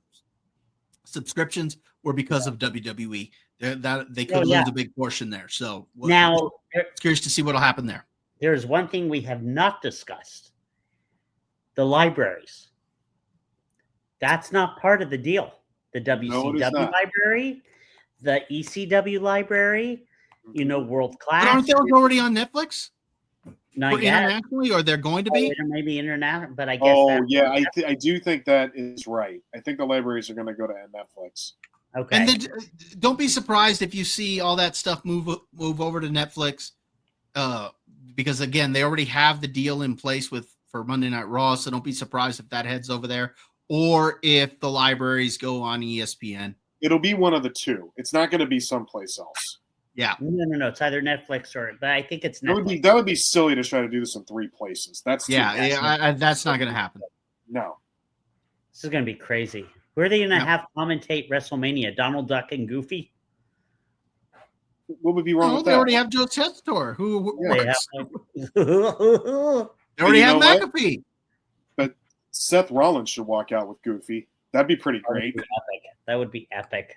subscriptions were because of WWE. They could lose a big portion there. So now, curious to see what will happen there. There's one thing we have not discussed: the libraries. That's not part of the deal. The WCW library, the ECW library, world class. But aren't those already on Netflix? Not yet. Internationally, or they're going to be? Maybe international, but I guess. Oh yeah, I do think that is right. I think the libraries are going to go to Netflix. Okay. And then, don't be surprised if you see all that stuff move over to Netflix, because again, they already have the deal in place for Monday Night Raw. So don't be surprised if that heads over there, or if the libraries go on ESPN. It'll be one of the two. It's not going to be someplace else. Yeah. No. It's either Netflix but I think it's Netflix. That would be silly to try to do this in 3 places. That's that's not going to happen. No. This is going to be crazy. Who are they going to have commentate WrestleMania? Donald Duck and Goofy? What would be wrong with that? They already have Joe Tessitore, who works. They already have McAfee. But Seth Rollins should walk out with Goofy. That'd be pretty great. That would be epic.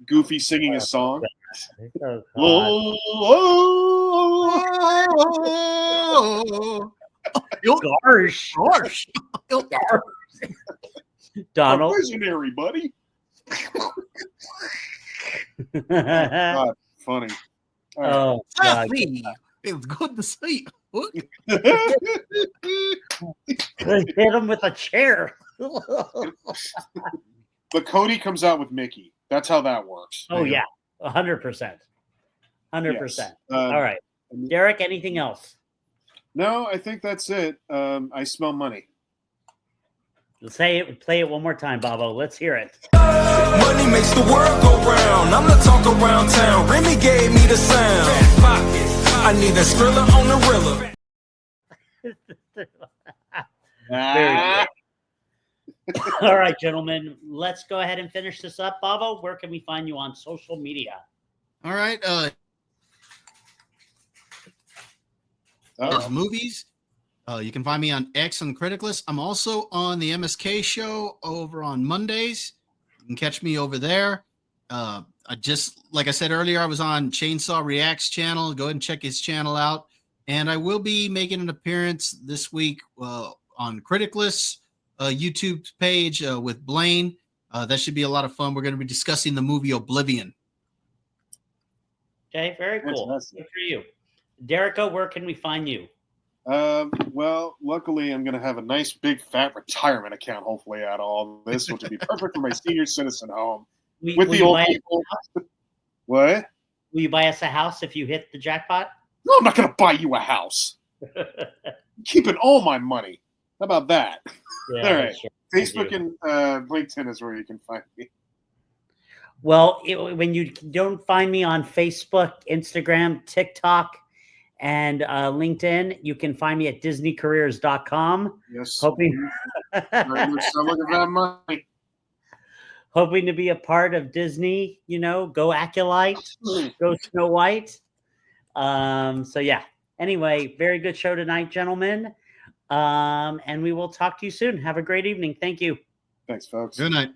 Goofy singing a song. Gosh. Donald. Visionary, buddy. God, funny. Oh, God. It's good to see you. Hit him with a chair. But Cody comes out with Mickey. That's how that works. Oh, yeah. 100%. 100%. All right. Derek, anything else? No, I think that's it. I smell money. Play it one more time, Bobo. Let's hear it. Money makes the world go round. I'm the talk around town. Remy gave me the sound. I need that Skrilla on the Rilla. All right, gentlemen. Let's go ahead and finish this up. Bobo, where can we find you on social media? All right. There's movies. You can find me on X on Criticless. I'm also on the MSK show over on Mondays. You can catch me over there. Like I said earlier, I was on Chainsaw Reacts channel. Go ahead and check his channel out. And I will be making an appearance this week on Criticless YouTube page with Blaine. That should be a lot of fun. We're going to be discussing the movie Oblivion. Okay, very cool. Good for you. Derica, where can we find you? Well, luckily, I'm going to have a nice, big, fat retirement account, hopefully, out of all of this, which would be perfect for my senior citizen home. With the old people. What? Will you buy us a house if you hit the jackpot? No, I'm not going to buy you a house. Keeping all my money. How about that? Yeah, all right. Sure. Facebook and LinkedIn is where you can find me. Well, when you don't find me on Facebook, Instagram, TikTok, and LinkedIn, you can find me at DisneyCareers.com. Yes. Hoping to be a part of Disney, go Acolyte, go Snow White. So yeah. Anyway, very good show tonight, gentlemen. And we will talk to you soon. Have a great evening. Thank you. Thanks, folks. Good night.